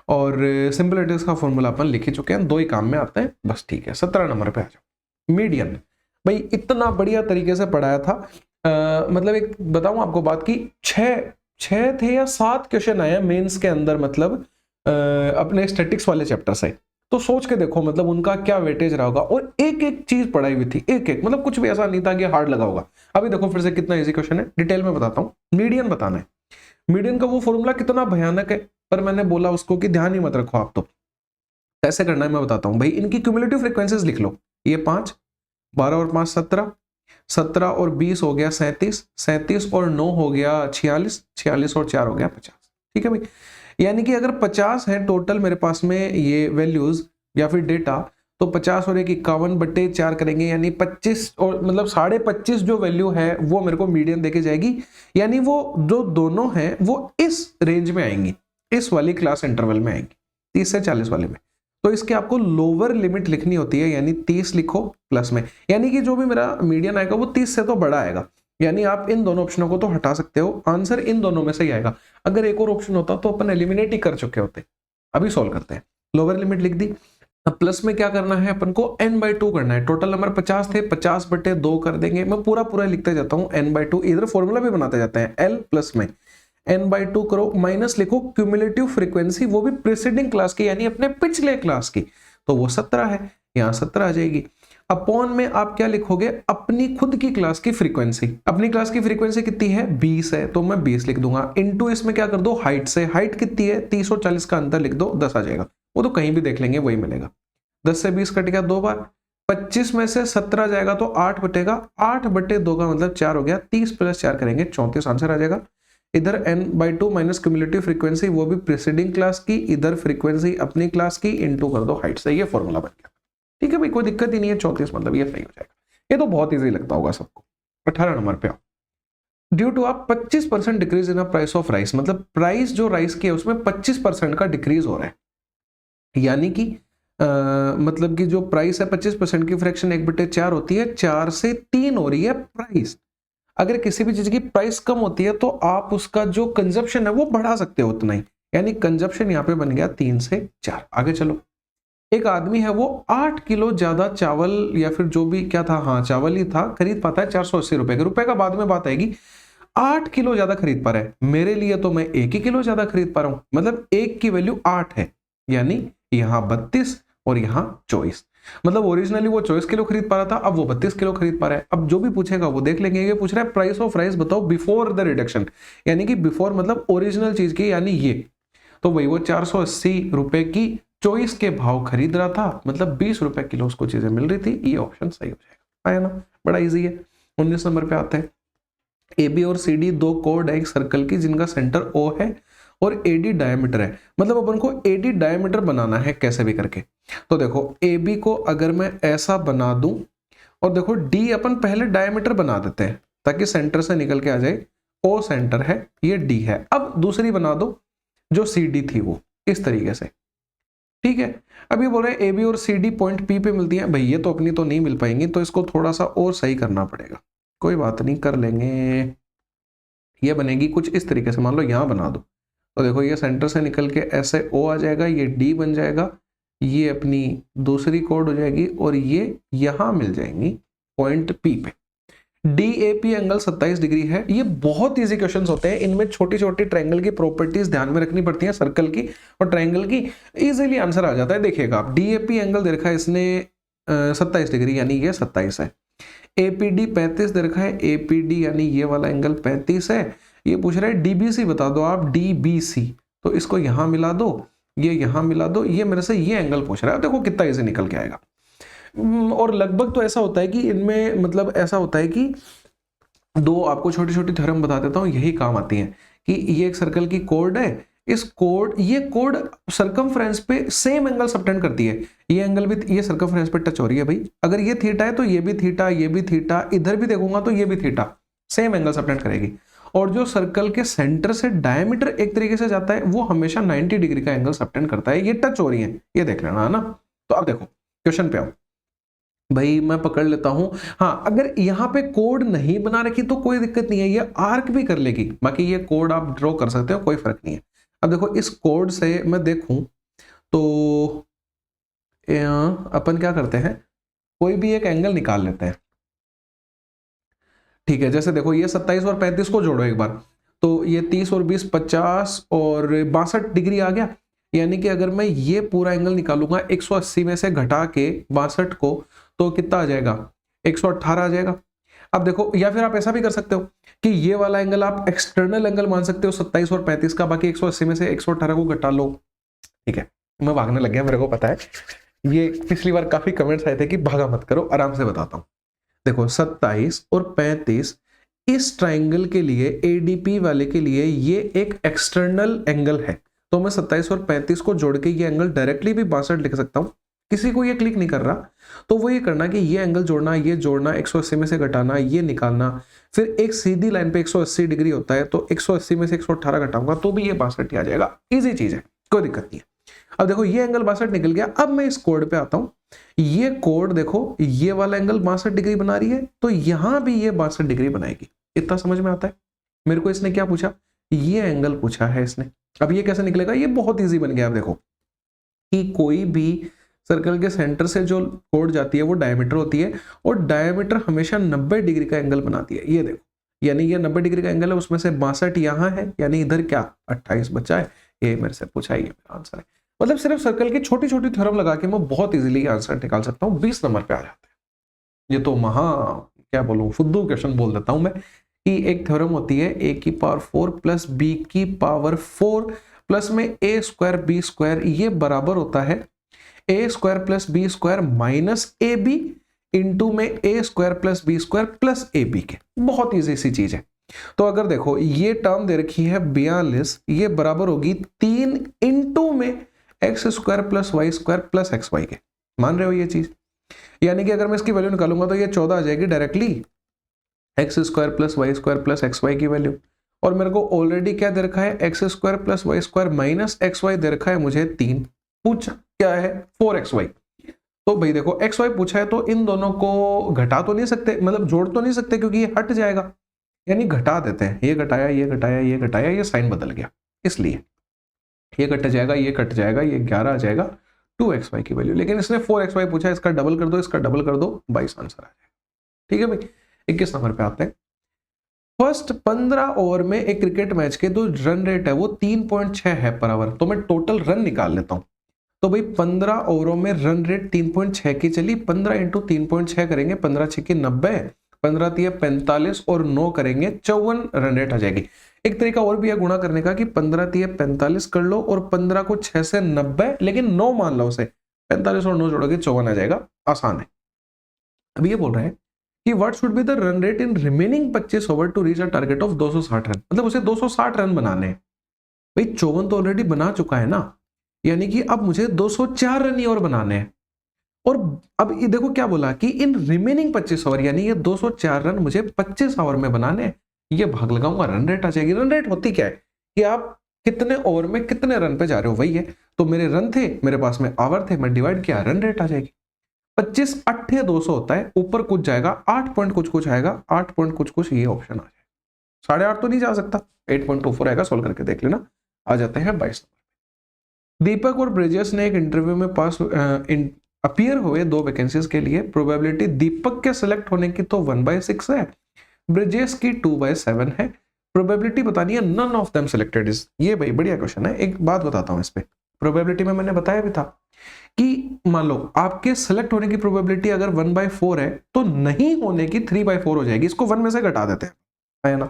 और सिंपल इंटरेस्ट का फॉर्मूला अपन लिख ही चुके हैं, 2 ही काम में आते हैं बस। ठीक है, 17 नंबर पे आ जाओ। मीडियन, भाई इतना बढ़िया तरीके से पढ़ाया था, मतलब एक बताऊं आपको बात की, 6 थे या 7 क्वेश्चन आए मेंस के अंदर, मतलब अपने स्टैटिक्स वाले चैप्टर से। तो सोच के देखो मतलब उनका क्या वेटेज रहा होगा, और एक एक चीज पढ़ाई हुई थी, एक एक, मतलब कुछ भी ऐसा नहीं था कि हार्ड लगा होगा। अभी देखो फिर से कितना इजी क्वेश्चन है, डिटेल में बताता हूं। मीडियन बताना है, मीडियन का वो फॉर्मूला कितना भयानक है, पर मैंने बोला उसको कि ध्यान ही मत रखो आप। तो कैसे करना है मैं बताता हूं भाई। इनकी क्यूमुलेटिव फ्रीक्वेंसीज लिख लो, ये 5, 12 और 5 17, 17 और 20 हो गया 37, 37 और 9 हो गया 46, 46 और 4 हो गया 50। ठीक है भाई, यानी कि अगर 50 है टोटल मेरे पास में ये वैल्यूज या फिर डेटा, तो 50 और 1 51/4 करेंगे, यानी 25 और मतलब 25.5 जो वैल्यू है वो मेरे को मीडियन देके जाएगी, यानी वो जो दोनों हैं वो इस रेंज में आएंगी, इस वाली क्लास इंटरवल में आएंगी, 30 से 40 वाले में। तो इसके आपको लोअर लिमिट लिखनी होती है, यानी 30 लिखो प्लस में, यानी कि जो भी मेरा मीडियन आएगा वो 30 से तो बड़ा आएगा, यानी आप इन दोनों ऑप्शनों को तो हटा सकते हो, आंसर इन दोनों में से ही आएगा। अगर एक और ऑप्शन होता तो अपन एलिमिनेट ही कर चुके होते। अभी सॉल्व करते हैं, लोअर लिमिट लिख दी। अब प्लस में क्या करना है अपन को, n/2 करना है। टोटल नंबर 50 थे, 50/2 कर देंगे। मैं पूरा लिखते जाता हूँ, n/2, इधर फॉर्मूला भी बनाते जाते हैं, l प्लस में n/2 करो, माइनस लिखो क्यूमुलेटिव फ्रीक्वेंसी, वो भी प्रीसीडिंग क्लास की, यानी अपने पिछले क्लास की, तो वो 17 है, यहाँ 17 आ जाएगी। अपॉन में आप क्या लिखोगे, अपनी खुद की क्लास की फ्रीक्वेंसी। अपनी क्लास की फ्रीक्वेंसी कितनी है, 20 है, तो मैं 20 लिख दूंगा। इनटू इसमें क्या कर दो, हाइट से, हाइट कितनी है 30 और 40 का अंतर लिख दो, 10 आ जाएगा। वो तो कहीं भी देख लेंगे वही मिलेगा। 10 से 20 कट गया 2 बार, 25 में से 17 जाएगा तो 8 बटेगा, 8/2 का मतलब 4 हो गया, 30 + 4 करेंगे 34 आंसर आ जाएगा। इधर n/2 माइनस क्यूमुलेटिव फ्रीक्वेंसी, वो भी प्रीसीडिंग क्लास की, इधर फ्रीक्वेंसी अपनी क्लास की, इनटू कर दो हाइट से, ये फॉर्मूला बन गया। ठीक है भाई, कोई दिक्कत ही नहीं है, 34 मतलब ये सही हो जाएगा। ये तो बहुत इजी लगता होगा सबको। 18 नंबर पे आओ। ड्यू टू आप 25% decrease in price of rice, मतलब प्राइस जो राइस की है उसमें 25% का डिक्रीज हो रहा है, यानी कि मतलब कि जो प्राइस है 25% की फ्रैक्शन 1/4 होती है, 4 से 3 हो रही है प्राइस। अगर किसी भी चीज की प्राइस कम होती है तो आप उसका जो कंजप्शन है वो बढ़ा सकते हो उतना ही, यानी कंजप्शन यहाँ पे बन गया 3 से 4। आगे चलो, एक आदमी है वो 8 किलो ज्यादा चावल या फिर जो भी क्या था, हाँ चावल ही था, खरीद पाता है 480 रुपए के। रुपए का बाद में बात आएगी। 8 किलो ज्यादा खरीद पा रहा है, मेरे लिए तो मैं 1 ही किलो ज्यादा खरीद पा रहा हूं, मतलब 1 की वैल्यू 8 है, यानी यहाँ 32 और यहाँ 24। मतलब ओरिजिनली वो 24 किलो खरीद पा रहा था, अब वो 32 किलो खरीद पा रहा है। अब जो भी पूछेगा वो देख लेंगे। ये पूछ रहा है प्राइस ऑफ राइस बताओ बिफोर द रिडक्शन, यानी कि बिफोर मतलब ओरिजिनल चीज की, यानी ये। तो वही वो 480 रुपए की 24 के भाव खरीद रहा था, मतलब 20 रुपए किलो उसको चीजें मिल रही थी। ये ऑप्शन सही हो जाएगा, है ना? बड़ा इजी है। 19 नंबर पे आते हैं। ए बी और सी डी दो कोड है एक सर्कल की जिनका सेंटर ओ है और एडी डायमीटर है। मतलब अपन को एडी डायमीटर बनाना है कैसे भी करके। तो देखो ए बी को अगर मैं ऐसा बना दूं, और देखो डी अपन पहले डायमीटर बना देते हैं ताकि सेंटर से निकल के आ जाए। ओ सेंटर है, ये डी है। अब दूसरी बना दो जो सी डी थी वो, इस तरीके से, ठीक है। अब ये बोल रहे हैं ए बी और सी डी पॉइंट पी पे मिलती है। भाई ये तो अपनी तो नहीं मिल पाएंगी, तो इसको थोड़ा सा और सही करना पड़ेगा। कोई बात नहीं, कर लेंगे। ये बनेगी कुछ इस तरीके से, मान लो यहां बना दो। तो देखो ये सेंटर से निकल के ऐसे ओ आ जाएगा, ये डी बन जाएगा, ये अपनी दूसरी कोड हो जाएगी और ये यहां मिल जाएंगी पॉइंट पी पे। DAP एंगल 27 डिग्री है। ये बहुत इजी क्वेश्चंस होते हैं, इनमें छोटी छोटी ट्रायंगल की प्रॉपर्टीज ध्यान में रखनी पड़ती हैं, सर्कल की और ट्रायंगल की। इजीली आंसर आ जाता है। देखिएगा आप, DAP एंगल दे रखा है इसने 27 डिग्री, यानी ये 27 है। APD 35 दे रखा है, APD यानी ये वाला एंगल 35 है। ये पूछ रहा है DBC बता दो आप, DBC, तो इसको यहां मिला दो, ये यहां मिला दो, ये मेरे से ये एंगल पूछ रहा है। देखो कितना इजी निकल के आएगा। और लगभग तो ऐसा होता है कि इनमें मतलब ऐसा होता है कि दो आपको छोटी छोटी थ्योरम बता देता हूं, यही काम आती हैं। कि ये एक सर्कल की कोड है, इस कोड, ये कोड सर्कमफ्रेंस पे सेम एंगल सबटेंड करती है। ये एंगल भी ये सर्कमफ्रेंस पे टच हो रही है भाई। अगर ये थीटा है तो ये भी थीटा, ये भी थीटा, इधर भी देखूंगा तो ये भी थीटा, सेम एंगल सबटेंड करेगी। और जो सर्कल के सेंटर से डायमीटर एक तरीके से जाता है वो हमेशा 90 डिग्री का एंगल सबटेंड करता है। ये टच हो रही है, ये देख लेना, है ना? तो अब देखो क्वेश्चन पे आओ भाई, मैं पकड़ लेता हूं। हाँ, अगर यहां पे कोड नहीं बना रखी तो कोई दिक्कत नहीं है, ये आर्क भी कर लेगी। बाकी ये कोड आप ड्रॉ कर सकते हो, कोई फर्क नहीं है। अब देखो इस कोड से मैं देखूं तो अपन क्या करते हैं, कोई भी एक एंगल निकाल लेते हैं, ठीक है। जैसे देखो ये 27 और 35 को जोड़ो एक बार, तो ये 30 और 20 50 और 62 डिग्री आ गया। यानी कि अगर मैं ये पूरा एंगल निकालूंगा 180 में से घटा के 62 को, तो कितना आ जाएगा? 118 आ जाएगा। अब देखो, या फिर आप ऐसा भी कर सकते हो कि ये वाला एंगल आप एक्सटर्नल एंगल मान सकते हो 27 और 35 का, बाकी 180 में से 118 को घटा लो, ठीक है। मैं भागने लग गया, मेरे को पता है। ये पिछली बार काफी कमेंट्स आए थे कि भागा मत करो, आराम से बताता हूं। देखो 27 और 35 इस ट्राइंगल के लिए, एडीपी वाले के लिए, ये एक एक्सटर्नल एंगल है। तो मैं 27 और 35 को जोड़ के ये एंगल डायरेक्टली भी 62 लिख सकता हूं। किसी को ये क्लिक नहीं कर रहा, तो वो ये करना कि ये एंगल जोड़ना, ये जोड़ना, 180 में से घटाना, ये निकालना, फिर एक सीधी लाइन पे 180 डिग्री होता है, तो 180 में से 118 घटाऊंगा तो भी ये 62 ही आ जाएगा। इजी चीज है, कोई दिक्कत नहीं है। अब देखो ये एंगल 62 निकल गया। अब मैं इस कोड पे आता हूं। ये कोड देखो, ये वाला एंगल 62 डिग्री बना रही है, तो यहां भी ये 62 डिग्री बनाएगी। इतना समझ में आता है? मेरे को इसने क्या पूछा? ये एंगल पूछा है इसने। अब ये कैसे निकलेगा? ये बहुत इजी बन गया। अब देखो कि कोई भी सर्कल के सेंटर से जो कोड जाती है वो डायमीटर होती है, और डायमीटर हमेशा 90 डिग्री का एंगल बनाती है। ये देखो, यानी ये 90 डिग्री का एंगल है, उसमें से 62 यहां है, यानी इधर क्या 28 बचा है। ये मेरे से पूछा ही, ये मेरा आंसर है। मतलब सिर्फ सर्कल की छोटी छोटी थ्योरम लगा के मैं बहुत इजीली आंसर निकाल सकता हूँ। 20 नंबर पे आ जाते हैं। ये तो क्या बोलूं, फुद्दू क्वेश्चन बोल देता हूं मैं। कि एक थ्योरम होती है a की पावर 4 प्लस b की पावर 4 प्लस में a स्क्वायर b स्क्वायर, ये बराबर होता है a square plus b square minus ab into में a square plus b square plus ab के। बहुत इजी सी चीज है। तो अगर देखो ये टर्म दे रखी है 42, ये बराबर होगी 3 इंटू में X square plus Y square plus X Y के। मान रहे हो ये चीज? यानी कि अगर मैं इसकी वैल्यू निकालूंगा तो ये 14 आ जाएगी directly, X square plus Y square plus X Y value वैल्यू। और मेरे को ऑलरेडी क्या दे रखा है? X square plus Y square minus X Y दे रखा है मुझे 3। पूछा क्या है? 4xy। तो भाई देखो एक्स वाई पूछा है, तो इन दोनों को घटा तो नहीं सकते, मतलब जोड़ तो नहीं सकते, क्योंकि ये हट जाएगा, यानी घटा देते हैं। ये घटाया, ये घटाया, ये घटाया, ये साइन बदल गया, इसलिए ये कट जाएगा, ये कट जाएगा, ये 11 आ जाएगा 2xy की वैल्यू। लेकिन इसने 4xy पूछा, इसका डबल कर दो, इसका डबल कर दो, 22 आंसर आ जाएगा। ठीक है भाई। 21 नंबर पे आते हैं। फर्स्ट 15 ओवर में एक क्रिकेट मैच के जो रन रेट है वो 3.6 है पर आवर। तो मैं टोटल रन निकाल लेता हूं। तो भाई 15 ओवरों में रन रेट 3.6 की चली, 15 इंटू 3.6 करेंगे, 15 6 90, 15 3 45 और 9 करेंगे 54 रन रेट आ जाएगी। एक तरीका और भी है गुणा करने का कि 15 3 45 कर लो और 15 को 6 से 90, लेकिन 9 मान लो उसे, 45 और 9 जोड़ोगे 54 आ जाएगा, आसान है। अब ये बोल रहे हैं कि what should be the run rate in remaining 25 over to reach a target of 260 run, मतलब उसे 260 रन बनाने हैं। भाई 54 तो ऑलरेडी बना चुका है ना, यानी कि अब मुझे 204 रन ही और बनाने हैं। और अब ये देखो क्या बोला कि इन रिमेनिंग 25 ओवर, यानी ये 204 रन मुझे 25 ओवर में बनाने हैं। ये भाग लगाऊंगा, रन रेट आ जाएगी। रन रेट होती क्या है कि आप कितने ओवर में कितने रन पे जा रहे हो, वही है। तो मेरे रन थे, मेरे पास में आवर थे, मैं डिवाइड किया, रन रेट आ जाएगी। 25 8 200 होता है, ऊपर कुछ जाएगा, 8 पॉइंट कुछ कुछ आएगा, 8 पॉइंट कुछ कुछ, ये ऑप्शन आ जाएगा। 8.5 तो नहीं जा सकता, 8.24 आएगा, सोल्व करके देख लेना। आ जाते हैं 22 नंबर। दीपक और ब्रिजेश ने एक इंटरव्यू में पास अपीयर हुए 2 वैकेंसीज के लिए। प्रोबेबिलिटी दीपक के सिलेक्ट होने की तो 1/6 है, ब्रिजेश की 2/7 है। प्रोबेबिलिटी बतानी है, none of them selected is. ये भाई बढ़िया क्वेश्चन है। एक बात बताता हूं इस पे, प्रोबेबिलिटी में मैंने बताया भी था कि मान लो आपके सिलेक्ट होने की प्रोबेबिलिटी अगर 1/4 है तो नहीं होने की 3/4 हो जाएगी। इसको 1 में से घटा देते हैं, है ना।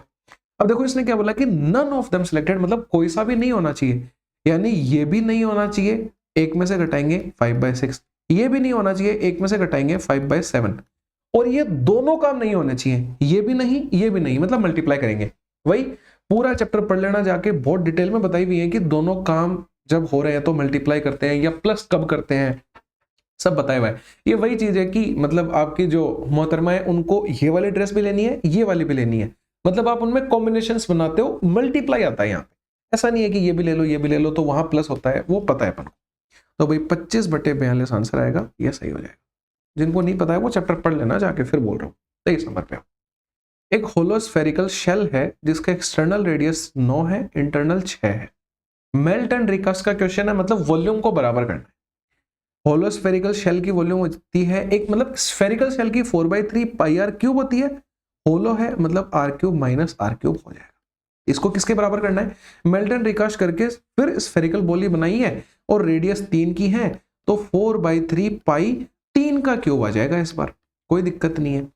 अब देखो इसने क्या बोला कि नन ऑफ देम सिलेक्टेड, मतलब कोई सा भी नहीं होना चाहिए, यानी ये भी नहीं होना चाहिए, 1 में से घटाएंगे 5/6, ये भी नहीं होना चाहिए, 1 में से घटाएंगे 5/7, और ये दोनों काम नहीं होने चाहिए, ये भी नहीं ये भी नहीं, मतलब मल्टीप्लाई करेंगे। वही पूरा चैप्टर पढ़ लेना जाके, बहुत डिटेल में बताई हुई है कि दोनों काम जब हो रहे हैं तो मल्टीप्लाई करते हैं या प्लस कब करते हैं, सब बताया हुआ है। ये वही चीज है कि मतलब आपकी जो मोहतरमा है उनको ये वाली ड्रेस भी लेनी है, ये वाली भी लेनी है, मतलब आप उनमें कॉम्बिनेशंस बनाते हो, मल्टीप्लाई आता है यहाँ पे। ऐसा नहीं है कि ये भी ले लो ये भी ले लो तो वहां प्लस होता है, वो पता है अपन को। तो भाई 25/42 आंसर आएगा, ये सही हो जाएगा। जिनको नहीं पता है वो चैप्टर पढ़ लेना जाके, फिर बोल रहा हूँ। 23 नंबर पे एक होलो स्फेरिकल शेल है जिसका एक्सटर्नल रेडियस 9 है, इंटरनल 6 है। मेल्ट एंड रिकास्ट का क्वेश्चन है, मतलब वॉल्यूम को बराबर करना है। होलो स्फेरिकल शेल की वॉल्यूम होती है एक, मतलब स्फेरिकल शेल की 4/3 पाई आर क्यूब होती है। होलो है मतलब r³ माइनस r³ हो जाएगा। इसको किसके बराबर करना है, मेल्ट एंड रिकास्ट करके फिर स्फेरिकल बॉडी बनाई है और रेडियस 3 की है, तो 4/3 पाई 3 का क्यूब आ जाएगा इस बार, कोई दिक्कत नहीं है।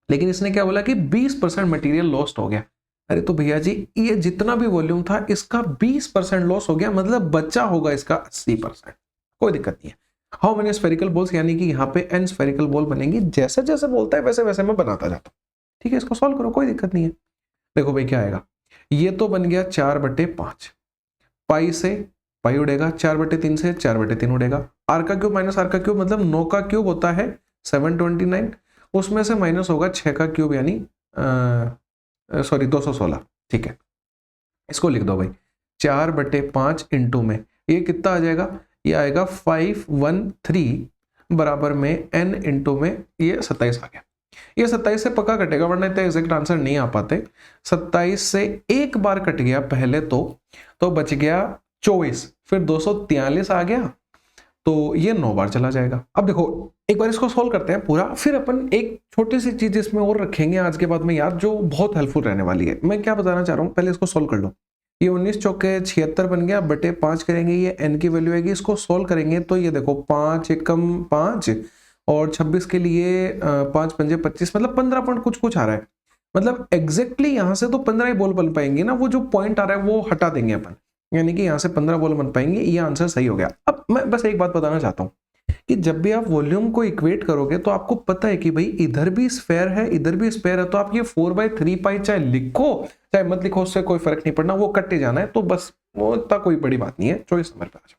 लेकिन इसने क्या बोला कि 20% मटेरियल लॉस्ट हो गया। अरे तो भैया जी ये जितना भी वॉल्यूम था इसका 20% लॉस हो गया, मतलब बचा होगा इसका 80%, कोई दिक्कत नहीं है। हाउ मेनी स्फेरिकल बॉल्स, यानी कि यहाँ पे n स्फेरिकल बॉल बनेंगी, जैसे जैसे बोलता है वैसे वैसे मैं बनाता जाता हूँ। ठीक है, इसको सॉल्व करो, कोई दिक्कत नहीं है। देखो भाई क्या आएगा, ये तो बन गया 4/5, पाई से पाई उड़ेगा, 4/3 से 4/3 उड़ेगा, आर का क्यूब माइनस आर का क्यूब, मतलब 9 का क्यूब होता है 729, उसमें से माइनस होगा 6 का क्यूब यानी सॉरी 216। ठीक है, इसको लिख दो भाई 4/5 इंटू में ये कितना आ जाएगा, ये आएगा 513 बराबर में n इंटू में ये 27 आ गया। ये 27 से पक्का कटेगा वरना इतना एग्जैक्ट आंसर नहीं आ पाते। 27 से एक बार कट गया पहले तो बच गया 24, फिर 243 आ गया, तो ये 9 बार चला जाएगा। अब देखो एक बार इसको सोल्व करते हैं पूरा, फिर अपन एक छोटी सी चीज इसमें और रखेंगे आज के बाद में यार, जो बहुत हेल्पफुल रहने वाली है। मैं क्या बताना चाह रहा हूँ, पहले इसको सोल्व कर लो। ये 19 चौके 76 बन गया, बटे 5 करेंगे, ये n की वैल्यू आएगी, इसको सोल्व करेंगे तो ये देखो 5 एकम 5 और 26 के लिए 5 पंजे 25, मतलब 15 पॉइंट कुछ कुछ आ रहा है। मतलब एग्जैक्टली यहाँ से तो 15 ही बॉल बन पाएंगे ना, वो जो पॉइंट आ रहा है वो हटा देंगे अपन, यानी कि यहाँ से 15 बॉल बन पाएंगे। ये आंसर सही हो गया। अब मैं बस एक बात बताना चाहता हूँ कि जब भी आप वॉल्यूम को इक्वेट करोगे तो आपको पता है कि भाई इधर भी स्फेयर है इधर भी स्फेयर है, तो आप ये 4/3 पाई चाहे लिखो चाहे मत लिखो उससे कोई फर्क नहीं पड़ना, वो कट्टे जाना है, तो बस वो इतना कोई बड़ी बात नहीं है। 24 नंबर पे आ जाओ।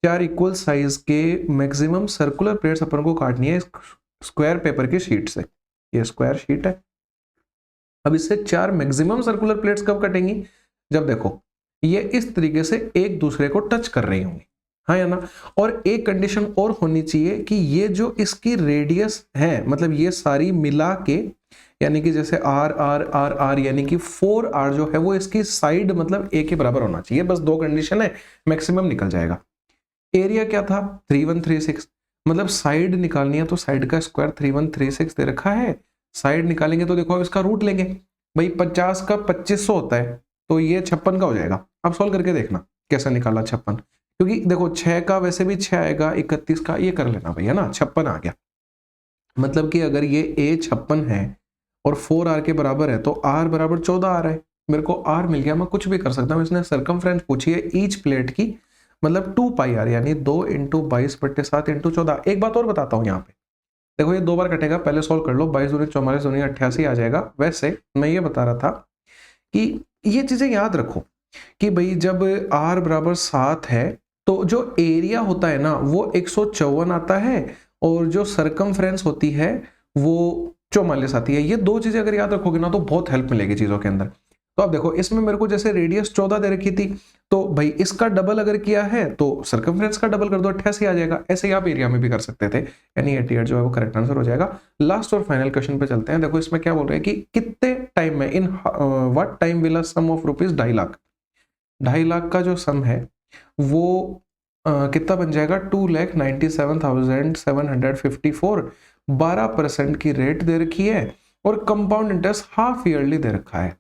4 इक्वल साइज के मैक्सिमम सर्कुलर प्लेट्स अपन को काटनी है स्क्वायर पेपर की शीट से। ये स्क्वायर शीट है। अब इससे 4 मैक्सिमम सर्कुलर प्लेट्स कब कटेंगी, जब देखो ये इस तरीके से एक दूसरे को टच कर रही होंगी, हाँ या ना। और एक कंडीशन और होनी चाहिए कि ये जो इसकी रेडियस है, मतलब ये सारी मिला के, यानी कि जैसे आर आर आर आर, यानी कि 4r जो है वो इसकी साइड मतलब a के बराबर होना चाहिए। बस 2 कंडीशन है, मैक्सिमम निकल जाएगा। एरिया क्या था 3136, मतलब साइड निकालनी है तो साइड का स्क्वायर 3136 दे रखा है। साइड निकालेंगे तो देखो अब इसका रूट लेंगे भाई, 50 का 2500 होता है तो ये 56 का हो जाएगा। अब सॉल्व करके देखना कैसा निकाला 56, क्योंकि देखो 6 का वैसे भी 6 आएगा, 31 का ये कर लेना भैया ना, 56 आ गया। मतलब कि अगर ये a 56 है और 4r के बराबर है तो r बराबर 14 आ रहा है, मेरे को r मिल गया, मैं कुछ भी कर सकता हूँ। इसने सरकमफ्रेंस पूछी है ईच प्लेट की, मतलब 2 पाई r यानी 2 इंटू 22/7 इंटू 14। एक बात और बताता हूँ यहाँ पे, देखो ये 2 बार कटेगा, पहले सॉल्व कर लो, 22 दूनी 44 दूनी 88 आ जाएगा। वैसे मैं ये बता रहा था कि ये चीजें याद रखो कि भाई जब r बराबर 7 है तो जो एरिया होता है ना वो 154 आता है और जो सरकमफ्रेंस होती है वो 44 आती है। ये दो चीजें अगर याद रखोगे ना तो बहुत हेल्प मिलेगी चीजों के अंदर। तो अब देखो इसमें मेरे को जैसे रेडियस 14 दे रखी थी, तो भाई इसका डबल अगर किया है तो सरकमफ्रेंस का डबल कर दो, 88 आ जाएगा। ऐसे ही आप एरिया में भी कर सकते थे, यानी 88 जो है वो करेक्ट आंसर हो जाएगा। लास्ट और फाइनल क्वेश्चन पे चलते हैं। देखो इसमें क्या बोल रहे हैं कि कितने टाइम में, in what time will a sum of rupees 2.5 lakh, 2.5 lakh का जो सम है वो कितना बन जाएगा, 2,97,754। 12% की रेट दे रखी है और कंपाउंड इंटरेस्ट हाफ ईयरली दे रखा है।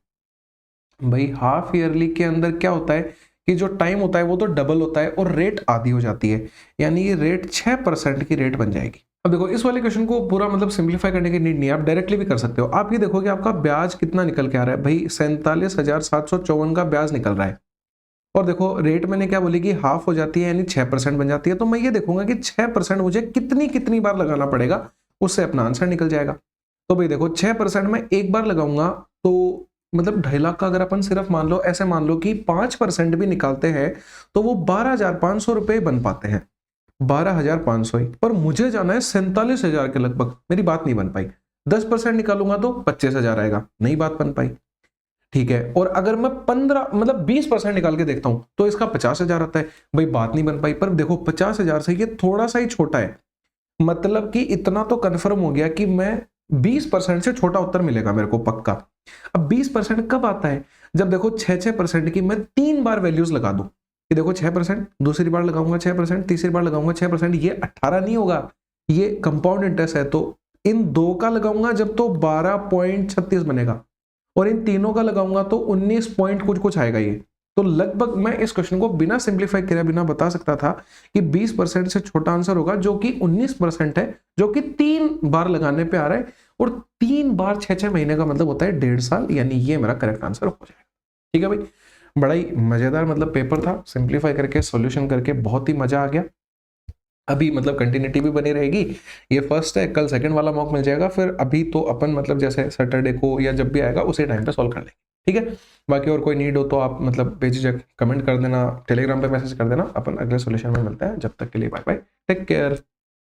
भाई हाफ ईयरली के अंदर क्या होता है कि जो टाइम होता है वो तो डबल होता है और रेट आधी हो जाती है, यानी ये रेट 6% की रेट बन जाएगी। अब देखो इस वाले क्वेश्चन को पूरा मतलब सिंप्लीफाई करने की नीड नहीं है, आप डायरेक्टली भी कर सकते हो। आप ये देखोगे आपका ब्याज कितना निकल के आ रहा है, भाई 47,754 का ब्याज निकल रहा है। और देखो रेट मैंने क्या बोली कि हाफ हो जाती है यानी 6% बन जाती है, तो मैं ये देखूंगा कि 6% मुझे कितनी कितनी बार लगाना पड़ेगा, उससे अपना आंसर निकल जाएगा। तो भाई देखो 6% में एक बार लगाऊंगा तो मतलब 2.5 लाख का अगर अपन सिर्फ मान लो, ऐसे मान लो कि 5% भी निकालते हैं तो वो 12,500 रुपए बन पाते हैं, 12,500 ही। पर मुझे जाना है 47,000 के लगभग, मेरी बात नहीं बन पाई। 10% निकालूंगा तो 25,000 आएगा, नहीं बात बन पाई। ठीक है, और अगर मैं 15 मतलब 20% निकाल के देखता हूं तो इसका 50,000 आता है, भाई बात नहीं बन पाई। पर देखो 50,000 से ये थोड़ा सा ही छोटा है, मतलब कि इतना तो कंफर्म हो गया कि मैं 20% से छोटा उत्तर मिलेगा मेरे को पक्का। अब 20% कब आता है, जब देखो 6% की मैं 3 बार वैल्यूज लगा दूं कि देखो 6%, दूसरी बार लगाऊंगा 6%, तीसरी बार लगाऊंगा 6%, ये 18 नहीं होगा, ये कंपाउंड इंटरेस्ट है। तो इन दो का लगाऊंगा जब तो 12.36 बनेगा, और इन तीनों का लगाऊंगा तो 19 पॉइंट कुछ कुछ आएगा ये। तो लगभग मैं इस क्वेश्चन को बिना सिंप्लीफाई करे बिना बता सकता था कि 20% से छोटा आंसर होगा, जो कि 19% है, जो कि 3 बार लगाने पे आ रहा है। और 3 बार 6-6 महीने का मतलब होता है 1.5 साल, यानी ये मेरा करेक्ट आंसर हो जाएगा। ठीक है भाई, बड़ा ही मजेदार मतलब पेपर था, सिंप्लीफाई करके सॉल्यूशन करके बहुत ही मजा आ गया। अभी मतलब कंटिन्यूटी भी बनी रहेगी, ये फर्स्ट है, कल सेकंड वाला मॉक मिल जाएगा, फिर अभी तो अपन मतलब जैसे सैटरडे को या जब भी आएगा उसी टाइम पे सॉल्व कर लेंगे। ठीक है, बाकी और कोई नीड हो तो आप मतलब बेझिझक कमेंट कर देना, टेलीग्राम पे मैसेज कर देना। अपन अगले सॉल्यूशन में मिलते हैं, जब तक के लिए बाय बाय, टेक केयर।